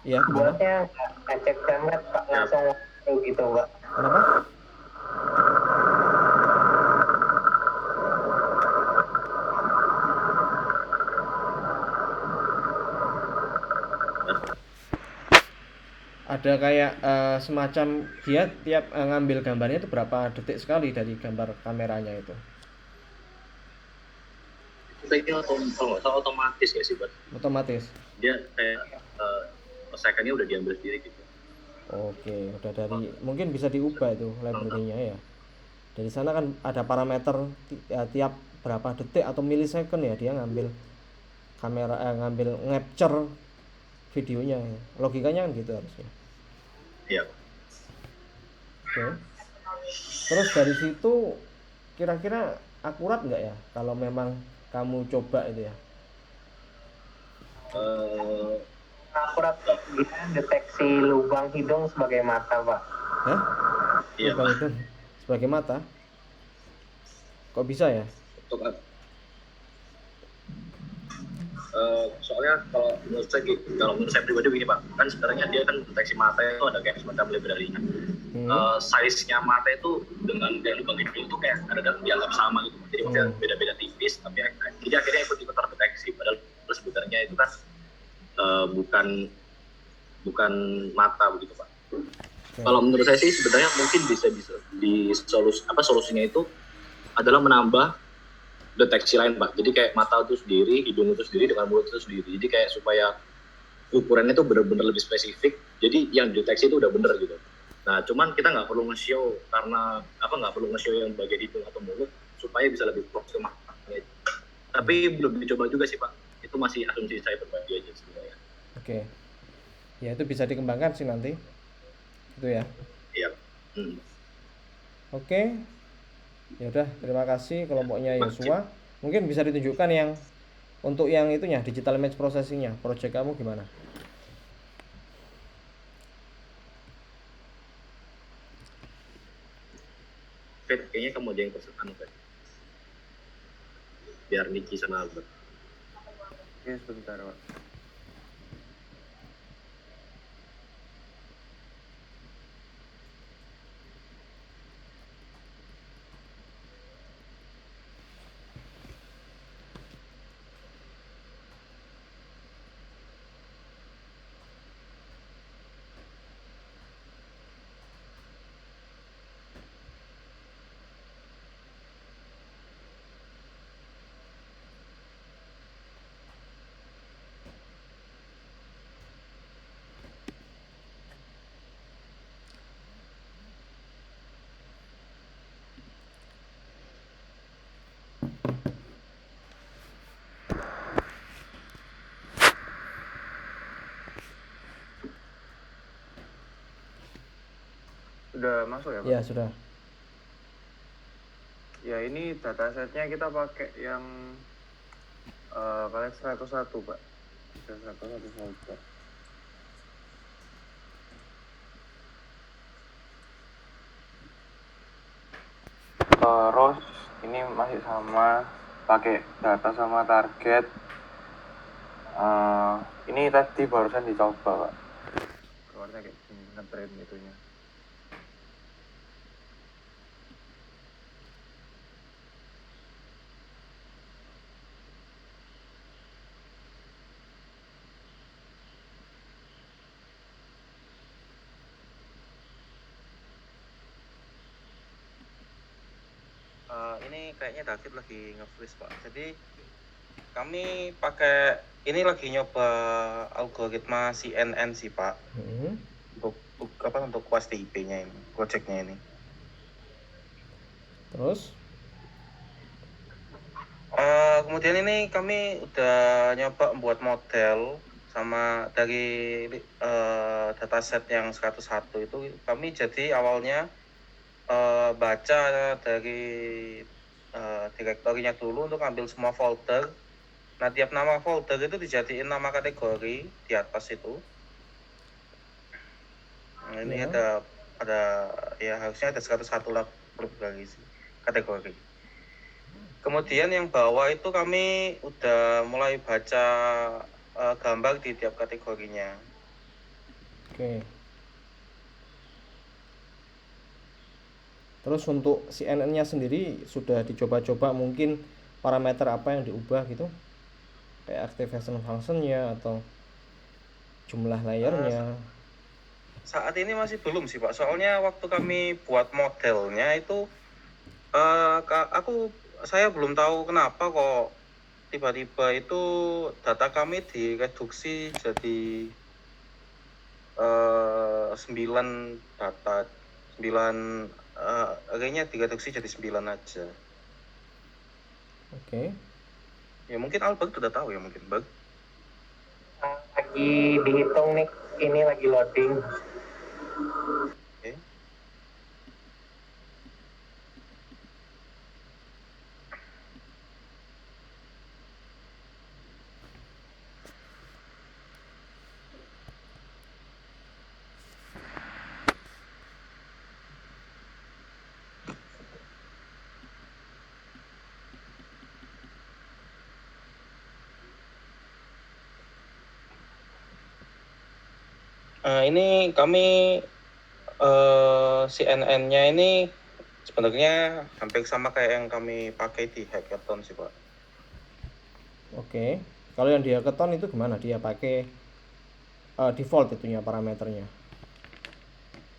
ya buatnya ngecek banget Pak, langsung gitu Pak. Kenapa? Ada kayak semacam dia tiap ngambil gambarnya itu berapa detik sekali dari gambar kameranya itu? Itu kalau otomatis ya sih, Bud. Otomatis. Dia kayak second-nya udah diambil sendiri gitu. Oke, udah dari mungkin bisa diubah itu library-nya ya. Dari sana kan ada parameter tiap berapa detik atau milisecond ya dia ngambil kamera ngambil capture videonya. Logikanya kan gitu harusnya. Iya. Oke. Terus dari situ kira-kira akurat nggak ya kalau memang kamu coba itu ya? Akurat deteksi lubang hidung sebagai mata Pak. Hah? Iya, Lubang hidung sebagai mata? Kok bisa ya? Soalnya kalau menurut saya pribadi begini Pak, kan sebenarnya dia kan deteksi mata itu ada kayak semacam library-nya. Size-nya mata itu dengan lubang hidung itu kayak ada dianggap sama gitu, jadi beda-beda tipis, tapi jadi akhirnya ikut terdeteksi. Padahal sebenarnya itu kan bukan mata begitu Pak. Kalau menurut saya sih sebenarnya mungkin bisa di solusinya itu adalah menambah deteksi lain Pak. Jadi kayak mata itu sendiri, hidung itu sendiri, dengan mulut itu sendiri. Jadi kayak supaya ukurannya itu benar-benar lebih spesifik. Jadi yang deteksi itu udah bener gitu. Nah, cuman kita nggak perlu nge-show karena nggak perlu nge-show yang bagian hidung atau mulut supaya bisa lebih close ke matanya. Tapi belum dicoba juga sih Pak. Itu masih asumsi saya pribadi aja sebenarnya. Oke. Ya itu bisa dikembangkan sih nanti. Itu ya. Iya. Oke. Ya udah, terima kasih kelompoknya Yosua. Mungkin bisa ditunjukkan yang untuk yang itunya, digital image processing-nya. Project kamu gimana? Fit, kayaknya kamu aja yang persetan Fit. Biar Niki sama Albert. Oke, sebentar Pak. Sudah masuk ya Pak? Ya, sudah. Ya ini datasetnya kita pakai yang kalian 101 Pak. 101 saja. Terus ini masih sama, pakai data sama target. Ini tadi barusan dicoba Pak. Keluarnya kayak gini, nge-train itunya. Ini kayaknya David lagi nge-freeze Pak. Jadi kami pakai ini lagi nyoba algoritma CNN sih Pak. Untuk kuas TIP-nya ini, projectnya ini. Terus? Kemudian ini kami udah nyoba membuat model sama dari dataset yang 101 itu kami jadi awalnya baca dari direktorinya dulu untuk ambil semua folder. Nah, tiap nama folder itu dijadiin nama kategori di atas itu. Nah, ini ada ya harusnya ada 101 lah kategori. Kemudian yang bawah itu kami udah mulai baca gambar di tiap kategorinya. Oke. Terus untuk CNN-nya sendiri sudah dicoba-coba mungkin parameter apa yang diubah gitu? Kayak activation function-nya atau jumlah layernya? Saat ini masih belum sih Pak, soalnya waktu kami buat modelnya itu saya belum tahu kenapa kok tiba-tiba itu data kami direduksi jadi 9 data, 9 kayaknya direduksi jadi 9 aja. Oke. Ya mungkin Albert sudah tahu ya mungkin Bang. Lagi dihitung nih, ini lagi loading. Oke. Ini kami CNN-nya ini sebenarnya hampir sama kayak yang kami pakai di hackathon sih Pak. Oke. Kalau yang di hackathon itu gimana? Dia pakai default itunya parameternya.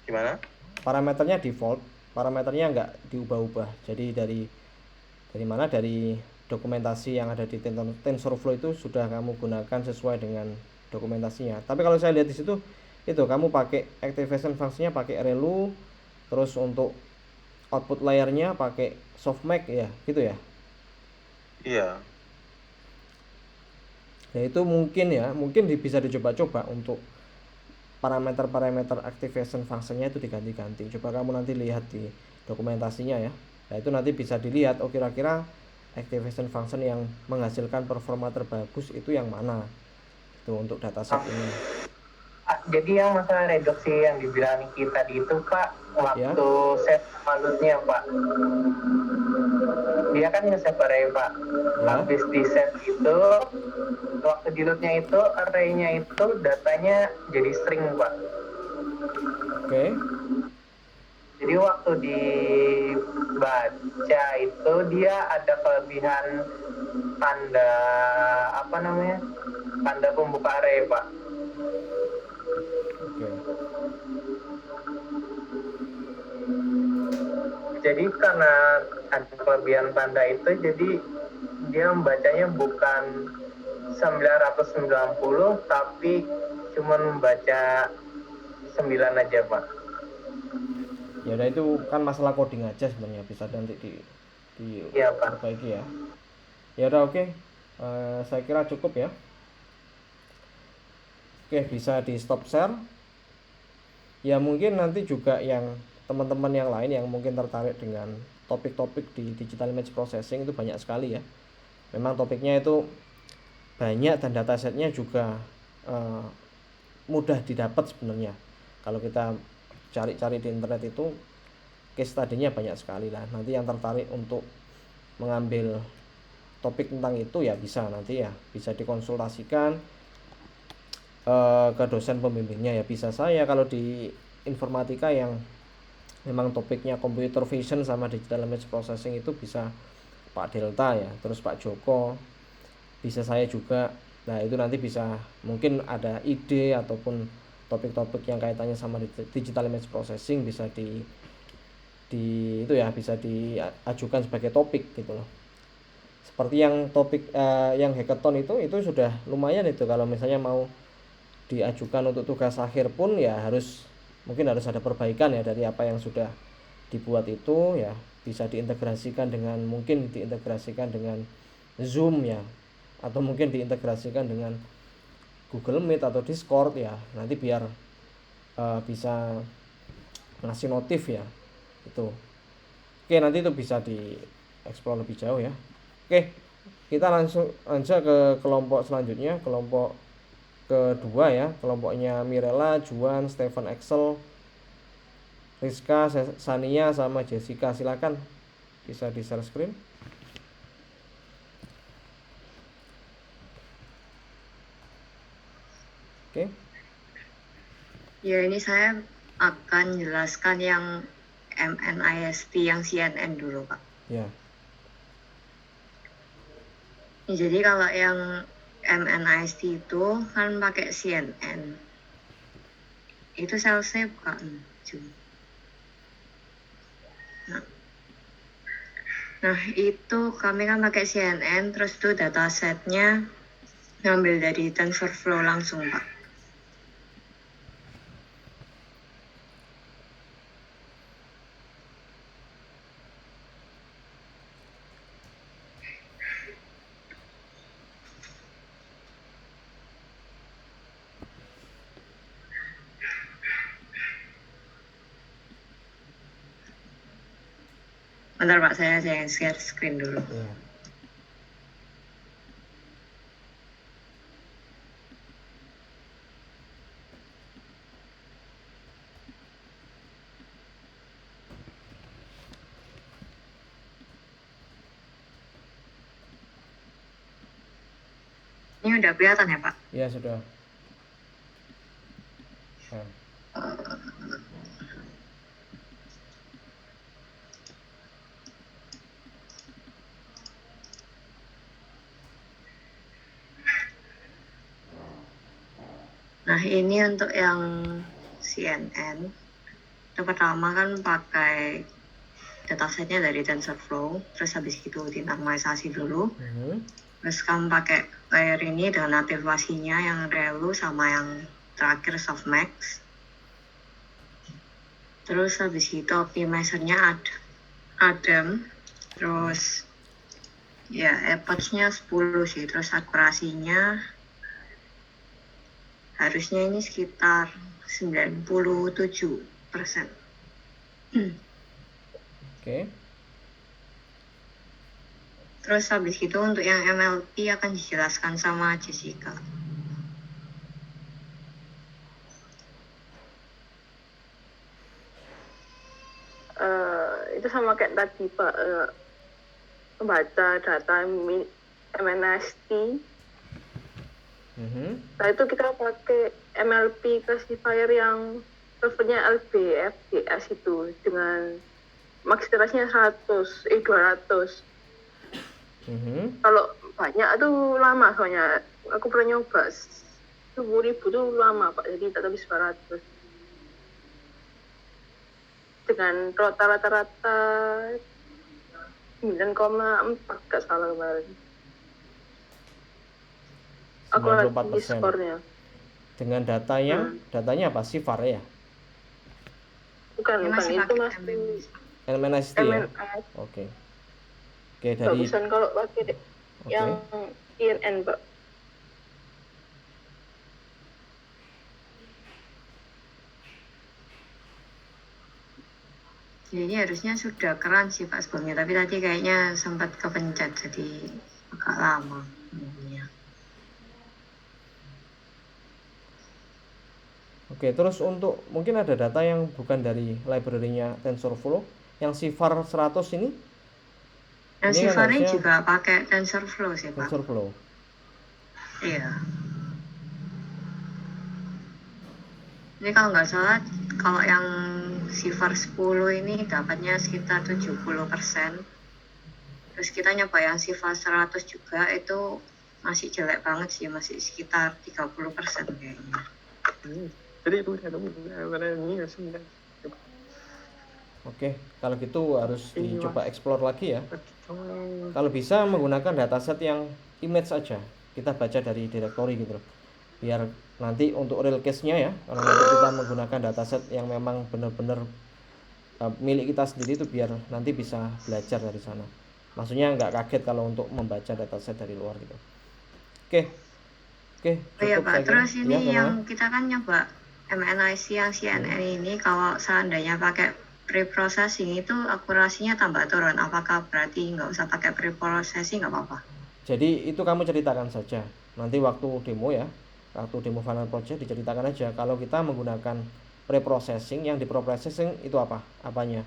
Gimana? Parameternya default, parameternya nggak diubah-ubah. Jadi dari mana? Dari dokumentasi yang ada di TensorFlow itu sudah kamu gunakan sesuai dengan dokumentasinya. Tapi kalau saya lihat di situ itu kamu pakai activation function-nya pakai relu, terus untuk output layernya pakai softmax ya, gitu ya. Iya. Ya itu mungkin bisa dicoba-coba untuk parameter-parameter activation function-nya itu diganti-ganti. Coba kamu nanti lihat di dokumentasinya ya. Nah itu nanti bisa dilihat kira-kira activation function yang menghasilkan performa terbagus itu yang mana itu untuk dataset ini. Jadi yang masalah reduksi yang dibilang Niki tadi itu Pak, waktu set malutnya Pak, dia kan nge-save array Pak. Habis di set itu, waktu di loadnya itu array-nya itu datanya jadi string Pak. Oke. Jadi waktu dibaca itu dia ada kelebihan tanda tanda pembuka array Pak. Oke. Jadi karena ada kelebihan tanda itu, jadi dia membacanya bukan 990 tapi cuma membaca 9 aja Pak. Ya udah itu kan masalah coding aja sebenarnya, bisa nanti diperbaiki ya. Ya udah oke. Saya kira cukup ya. Oke, bisa di stop share. Ya mungkin nanti juga yang teman-teman yang lain yang mungkin tertarik dengan topik-topik di digital image processing itu banyak sekali ya. Memang topiknya itu banyak dan datasetnya juga mudah didapat sebenarnya. Kalau kita cari-cari di internet itu case study-nya banyak sekali lah. Nanti yang tertarik untuk mengambil topik tentang itu ya bisa nanti ya bisa dikonsultasikan ke dosen pembimbingnya ya, bisa saya. Kalau di informatika yang memang topiknya computer vision sama digital image processing itu bisa Pak Delta ya, terus Pak Joko, bisa saya juga. Nah itu nanti bisa mungkin ada ide ataupun topik-topik yang kaitannya sama digital image processing bisa bisa diajukan sebagai topik gitu loh. Seperti yang topik yang hackathon itu sudah lumayan itu, kalau misalnya mau diajukan untuk tugas akhir pun ya mungkin harus ada perbaikan ya dari apa yang sudah dibuat itu ya, bisa diintegrasikan dengan Zoom ya, atau mungkin diintegrasikan dengan Google Meet atau Discord ya, nanti biar bisa ngasih notif ya itu. Oke, nanti itu bisa dieksplor lebih jauh ya. Oke, kita langsung aja ke kelompok selanjutnya, kelompok kedua ya, kelompoknya Mirella, Juan, Stephen, Axel, Rizka, Sania sama Jessica. Silakan bisa di share screen. Oke. Ya, ini saya akan jelaskan yang MNIST yang CNN dulu, Pak. Ya. Jadi kalau yang MNIST itu kan pakai CNN. Itu salesnya bukan Zoom. Nah, itu kami kan pakai CNN, terus itu datasetnya ngambil dari TensorFlow langsung, Pak. Bentar Pak, saya share screen dulu. Ya. Ini udah kelihatan ya Pak? Ya sudah. Nah. Nah ini untuk yang CNN, itu pertama kan pakai datasetnya dari TensorFlow, terus habis itu dinormalisasi dulu. Terus kamu pakai layer ini dengan nativasinya yang Relu sama yang terakhir softmax. Terus habis itu optimizernya Adam, terus ya epochnya 10 sih, terus akurasinya harusnya ini sekitar 97%. Oke. Terus habis itu untuk yang MLP akan dijelaskan sama Jessica. Itu sama kayak tadi Pak, membaca data MNIST. Nah itu kita pakai MLP classifier yang servernya LBF DS itu dengan max iterasinya 200. Kalau banyak tuh lama soalnya. Aku pernah nyoba 10.000 tuh lama Pak, jadi tak lebih 100. Dengan rata-rata 9,4 gak salah kemarin. Aku lagi 94%. skornya. Dengan datanya apa? Sifar ya? Bukan, Masih itu pakai Mas. MNIST ya? MNIST. Oke. Oke, dari Bagusan kalau pakai yang INN, Pak. Jadi harusnya sudah keren sih Pak sebelumnya, tapi tadi kayaknya sempat kepencet jadi agak lama. Oke, terus untuk mungkin ada data yang bukan dari library-nya TensorFlow, yang Sifar 100 ini? Yang Ini kan Sifar ini harusnya juga pakai TensorFlow sih Pak. TensorFlow. Iya. Ini kalau nggak salah, kalau yang Sifar 10 ini dapatnya sekitar 70%. Terus kita nyoba yang Sifar 100 juga itu masih jelek banget sih, masih sekitar 30% kayaknya. Jadi itu ini Oke, kalau gitu harus dicoba explore lagi ya. Kalau bisa menggunakan dataset yang image saja, kita baca dari directory gitu loh. Biar nanti untuk real case-nya ya, kalau nanti kita menggunakan dataset yang memang benar-benar milik kita sendiri itu biar nanti bisa belajar dari sana. Maksudnya nggak kaget kalau untuk membaca dataset dari luar gitu. Oke, Oh iya cukup Pak, saya kira. terus ini Ya, yang kita kan nyoba MNIST yang CNN ini, kalau seandainya pakai pre-processing itu akurasinya tambah turun, apakah berarti nggak usah pakai pre-processing nggak apa-apa? Jadi itu kamu ceritakan saja. Nanti waktu demo ya, waktu demo final project diceritakan aja kalau kita menggunakan pre-processing, yang di pre-processing itu apa? Apanya?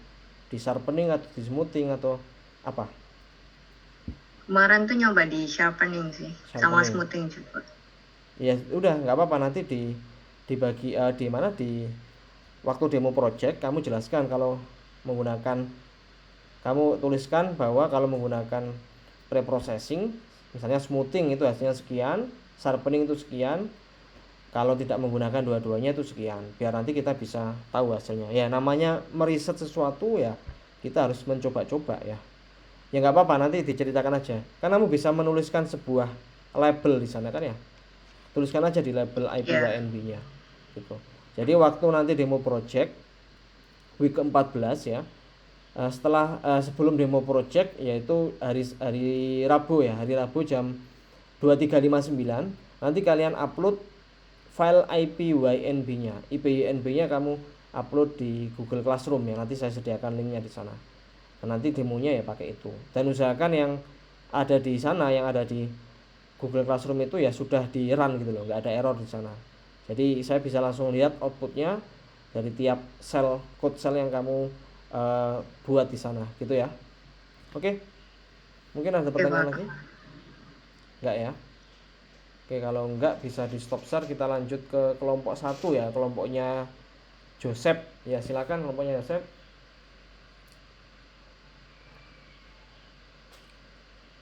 Di sharpening atau di smoothing atau apa? Kemarin tuh nyoba di sharpening sih, sama Sharpening. smoothing juga. Ya udah nggak apa-apa, nanti dibagi di mana di waktu demo project kamu jelaskan kalau menggunakan, kamu tuliskan bahwa kalau menggunakan pre-processing misalnya smoothing itu hasilnya sekian, sharpening itu sekian, kalau tidak menggunakan dua-duanya itu sekian, biar nanti kita bisa tahu hasilnya. Ya namanya meriset sesuatu ya kita harus mencoba-coba ya. Ya nggak apa-apa, nanti diceritakan aja. Kan kamu bisa menuliskan sebuah label di sana kan ya. Tuliskan aja di label IPYNB-nya gitu. Jadi waktu nanti demo project week ke-14 ya, setelah sebelum demo project yaitu hari Rabu ya, hari Rabu jam 23.59 nanti kalian upload file IPYNB-nya. IPYNB-nya kamu upload di Google Classroom ya, nanti saya sediakan linknya di sana. Nah, nanti demonya ya pakai itu. Dan usahakan yang ada di sana, yang ada di Google Classroom itu ya sudah di run gitu loh, nggak ada error di sana. Jadi saya bisa langsung lihat outputnya dari tiap cell, code cell yang kamu buat di sana gitu ya. Oke, mungkin ada pertanyaan lagi? Enggak ya? Oke, kalau enggak bisa di stop share, kita lanjut ke kelompok 1 ya, kelompoknya Joseph ya, silakan kelompoknya Joseph.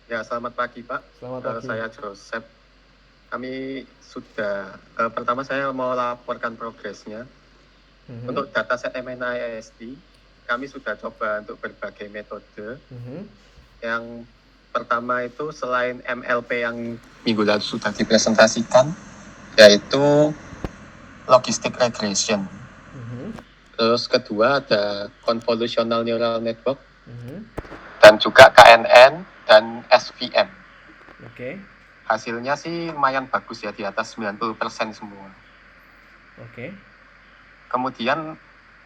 Ya, selamat pagi Pak. Selamat pagi. Saya Joseph. Kami sudah, pertama saya mau laporkan progresnya. Untuk dataset MNIST, kami sudah coba untuk berbagai metode. Yang pertama itu selain MLP yang minggu lalu sudah dipresentasikan, yaitu logistic regression. Terus kedua ada convolutional neural network, dan juga KNN dan SVM. Oke. Hasilnya sih lumayan bagus ya, di atas 90% semua. Oke. Kemudian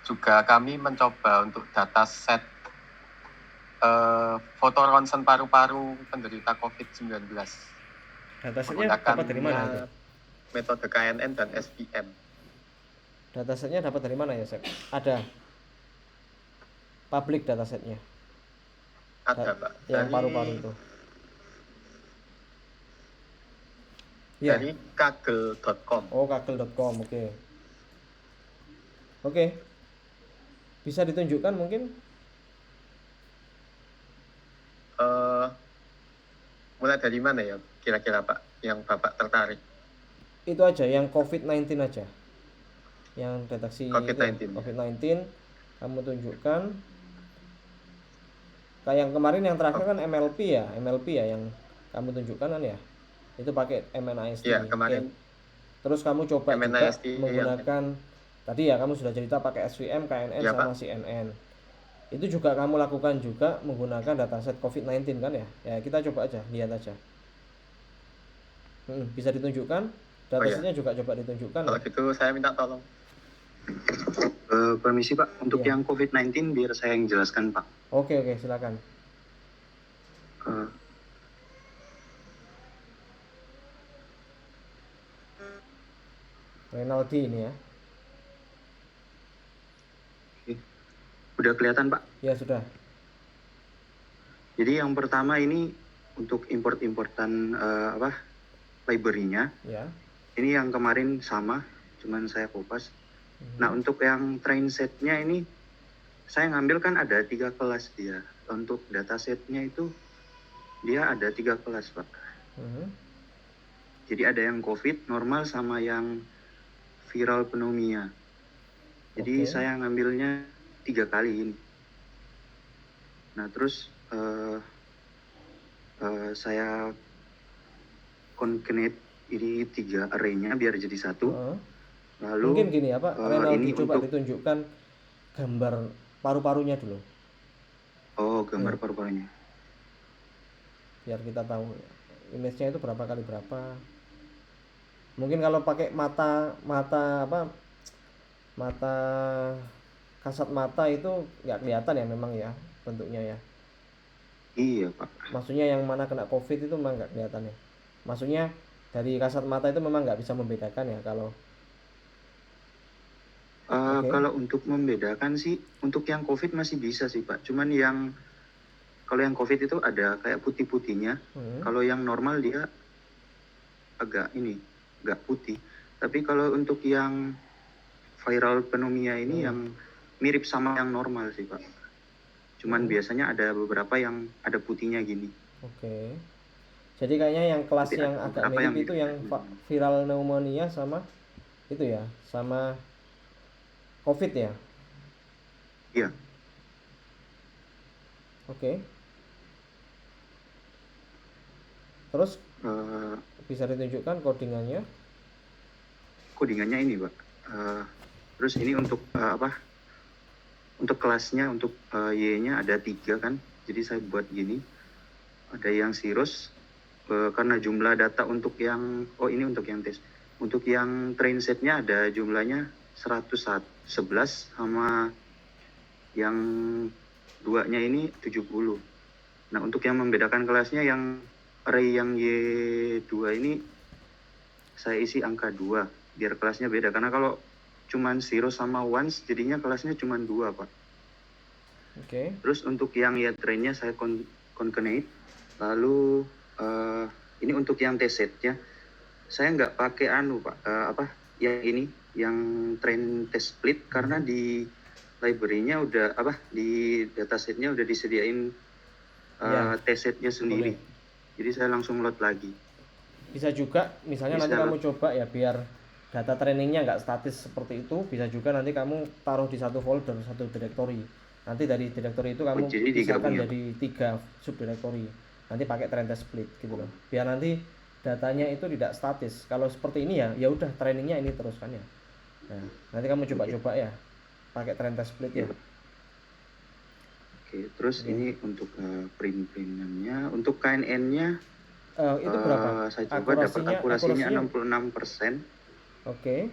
juga kami mencoba untuk dataset foto ronsen paru-paru penderita COVID-19. Datasetnya dapat dari mana itu? Metode KNN dan SVM. Datasetnya dapat dari mana ya, Sep? Ada public datasetnya? Ada, Pak. Yang paru-paru itu. Ya. Dari kagel.com. Oh, kagel.com, oke. Oke. Bisa ditunjukkan mungkin? Mulai dari mana ya kira-kira Pak yang Bapak tertarik? Itu aja, yang COVID-19 aja. Yang deteksi COVID-19. COVID-19 kamu tunjukkan. Kayak yang kemarin yang terakhir kan MLP ya yang kamu tunjukkan kan ya. Itu pakai MNIST. Iya, kemarin. Terus kamu coba MNIST, juga menggunakan tadi ya kamu sudah cerita pakai SVM, KNN ya, sama Pak. CNN. Itu juga kamu lakukan juga menggunakan dataset COVID-19 kan ya? Ya kita coba aja, lihat aja. Bisa ditunjukkan? Datasetnya juga coba ditunjukkan. Kalau gitu saya minta tolong. Permisi Pak, untuk yang COVID-19 biar saya yang jelaskan Pak. Oke, silakan. Renaldi ini ya. Udah kelihatan Pak? Ya sudah. Jadi yang pertama ini untuk importan library-nya. Ya. Ini yang kemarin sama, cuman saya kopas. Nah untuk yang train set-nya ini saya ngambil kan ada 3 kelas dia. Untuk datasetnya itu dia ada 3 kelas Pak. Jadi ada yang COVID normal sama yang viral pneumonia. Jadi saya ngambilnya 3 kali ini. Nah terus saya concatenate ini 3 array-nya biar jadi 1. Lalu mungkin gini ya Pak, Renaldi coba untuk ditunjukkan gambar paru-parunya dulu. Oh, gambar paru-parunya. Biar kita tahu image-nya itu berapa kali berapa. Mungkin kalau pakai mata kasat mata itu nggak kelihatan ya memang ya bentuknya ya. Iya Pak. Maksudnya yang mana kena COVID itu memang nggak kelihatan ya. Maksudnya dari kasat mata itu memang nggak bisa membedakan ya kalau. Kalau untuk membedakan sih, untuk yang COVID masih bisa sih Pak. Cuman kalau yang COVID itu ada kayak putih-putihnya. Kalau yang normal dia agak putih. Tapi kalau untuk yang viral pneumonia ini yang mirip sama yang normal sih Pak. Cuman biasanya ada beberapa yang ada putihnya gini. Oke. Jadi kayaknya yang kelas yang agak mirip itu yang viral pneumonia sama itu ya, sama COVID ya? Iya. Oke. Terus bisa ditunjukkan codingannya? Codingannya ini Pak. Terus ini untuk untuk kelasnya, untuk Y-nya ada 3 kan. Jadi saya buat gini. Ada yang cirrus. Karena jumlah data untuk yang, ini untuk yang tes. Untuk yang train setnya ada jumlahnya 111 sama yang 2-nya ini 70. Nah untuk yang membedakan kelasnya yang array yang Y2 ini saya isi angka 2 biar kelasnya beda. Karena kalau cuman 0 sama ones jadinya kelasnya cuman 2 Pak. Oke. Terus untuk yang Y trainnya saya concatenate. Lalu ini untuk yang test setnya saya nggak pakai Pak, yang ini yang train test split karena di library-nya udah di datasetnya udah disediain test setnya sendiri. Jadi saya langsung load lagi. Bisa juga misalnya nanti kamu coba ya biar data trainingnya nggak statis seperti itu, bisa juga nanti kamu taruh di satu folder, satu directory. Nanti dari direktori itu kamu jadi pisahkan digabung ya, jadi 3 subdirektori. Nanti pakai trend split gitu loh. Biar nanti datanya itu tidak statis. Kalau seperti ini ya udah trainingnya ini terus kan ya. Nah, nanti kamu coba-coba ya pakai trend split ya. Oke, terus ini untuk print-printannya, untuk KNN-nya itu berapa? saya coba dapat akurasinya 66%. Oke.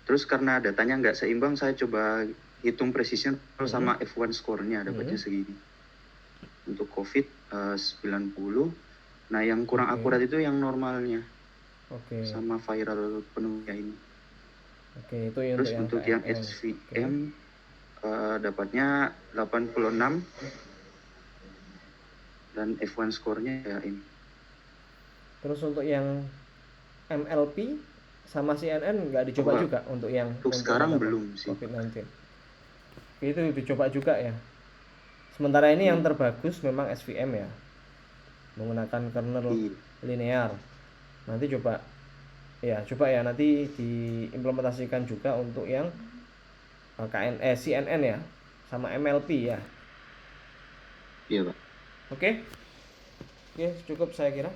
Terus karena datanya nggak seimbang, saya coba hitung precision sama F1 score-nya dapatnya segini. Untuk COVID 90. Nah, yang kurang akurat itu yang normalnya. Oke. Sama viral penuhnya ini. Oke, itu Terus untuk yang SVM dapatnya 86 dan F1 score-nya ya ini. Terus untuk yang MLP sama CNN nggak dicoba juga untuk yang untuk sekarang belum sih. COVID-19. Itu dicoba juga ya. Sementara ini yang terbagus memang SVM ya, menggunakan kernel linear. Nanti coba ya nanti diimplementasikan juga untuk yang CNN ya, sama MLP ya. Iya, Pak. Oke, cukup saya kira.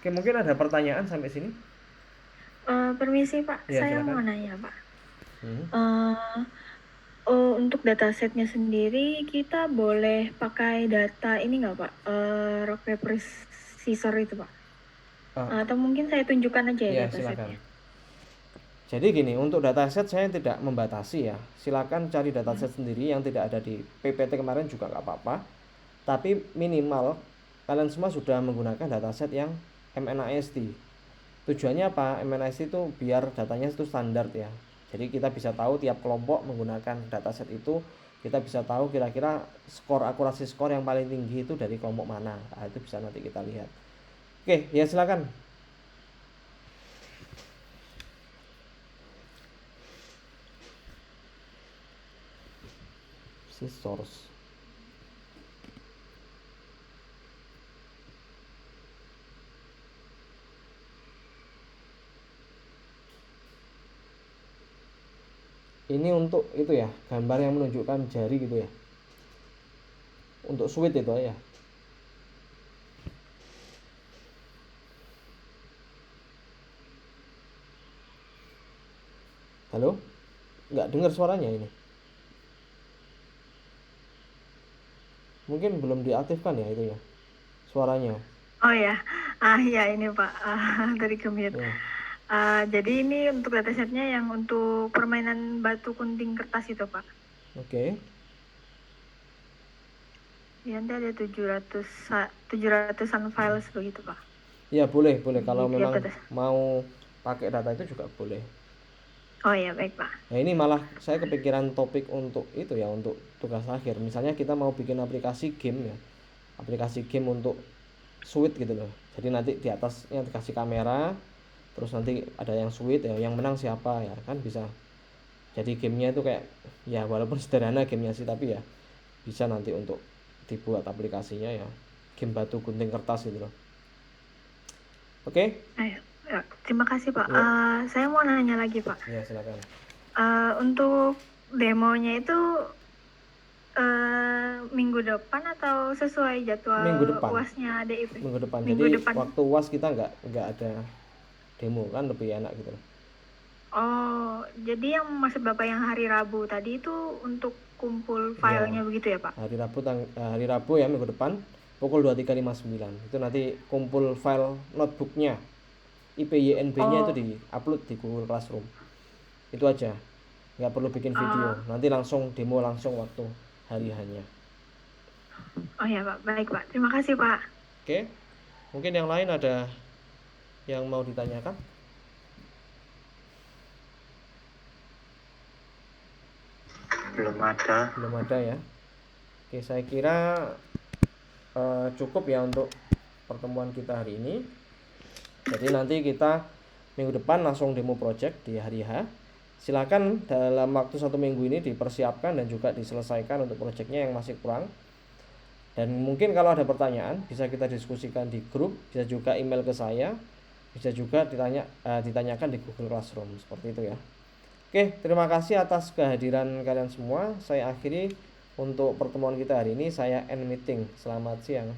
Oke, mungkin ada pertanyaan sampai sini? Permisi Pak, Ya, saya silakan. mau nanya Pak. Untuk datasetnya sendiri kita boleh pakai data ini nggak Pak? Rock paper scissor itu Pak? Atau mungkin saya tunjukkan aja ya datasetnya. Jadi gini, untuk dataset saya tidak membatasi ya. Silakan cari dataset sendiri yang tidak ada di PPT kemarin juga nggak apa-apa. Tapi minimal kalian semua sudah menggunakan dataset yang MNIST. Tujuannya apa? MNIST itu biar datanya itu standar ya. Jadi kita bisa tahu tiap kelompok menggunakan dataset itu, kita bisa tahu kira-kira akurasi skor yang paling tinggi itu dari kelompok mana. Nah, itu bisa nanti kita lihat. Oke, ya silakan. Source. Ini untuk itu ya, gambar yang menunjukkan jari gitu ya. Untuk switch itu ya. Halo? Nggak dengar suaranya ini. Mungkin belum diaktifkan ya itu ya, suaranya. Oh ya, ya ini Pak, dari Gemit. Jadi ini untuk datasetnya yang untuk permainan batu gunting kertas itu Pak. Oke. Ya nanti ada 700-an files begitu Pak. Ya boleh kalau Iya, memang betul. mau pakai data itu juga boleh. Oh ya baik Pak. Nah ini malah saya kepikiran topik untuk itu ya, untuk tugas akhir. Misalnya kita mau bikin aplikasi game ya, aplikasi game untuk switch gitu loh. Jadi nanti di atasnya dikasih kamera, terus nanti ada yang switch ya, yang menang siapa ya kan bisa. Jadi gamenya itu kayak ya walaupun sederhana gamenya sih, tapi ya bisa nanti untuk dibuat aplikasinya ya, game batu gunting kertas gitu loh. Oke? Ayo, ya, terima kasih Pak. Ya. Saya mau nanya lagi Pak. Ya silakan. Untuk demonya itu minggu depan atau sesuai jadwal Minggu depan. UASnya DIP? Minggu depan. Minggu Jadi depan. waktu UAS kita nggak ada demo kan, lebih enak gitu loh. Oh, jadi yang maksud Bapak yang hari Rabu tadi itu untuk kumpul filenya begitu ya Pak? Hari Rabu ya, minggu depan pukul 23.59 itu nanti kumpul file notebooknya, IPYNB-nya itu di-upload di Google Classroom. Itu aja, nggak perlu bikin video. Nanti langsung demo langsung waktu hari hanya. Oh ya Pak, baik Pak. Terima kasih Pak. Oke, mungkin yang lain ada yang mau ditanyakan? Belum ada Ya. Oke, saya kira cukup ya untuk pertemuan kita hari ini. Jadi nanti kita minggu depan langsung demo project di hari H. Silakan dalam waktu 1 minggu ini dipersiapkan dan juga diselesaikan untuk projectnya yang masih kurang. Dan mungkin kalau ada pertanyaan bisa kita diskusikan di grup, bisa juga email ke saya, bisa juga ditanyakan di Google Classroom seperti itu ya. Oke, terima kasih atas kehadiran kalian semua. Saya akhiri untuk pertemuan kita hari ini. Saya end meeting. Selamat siang.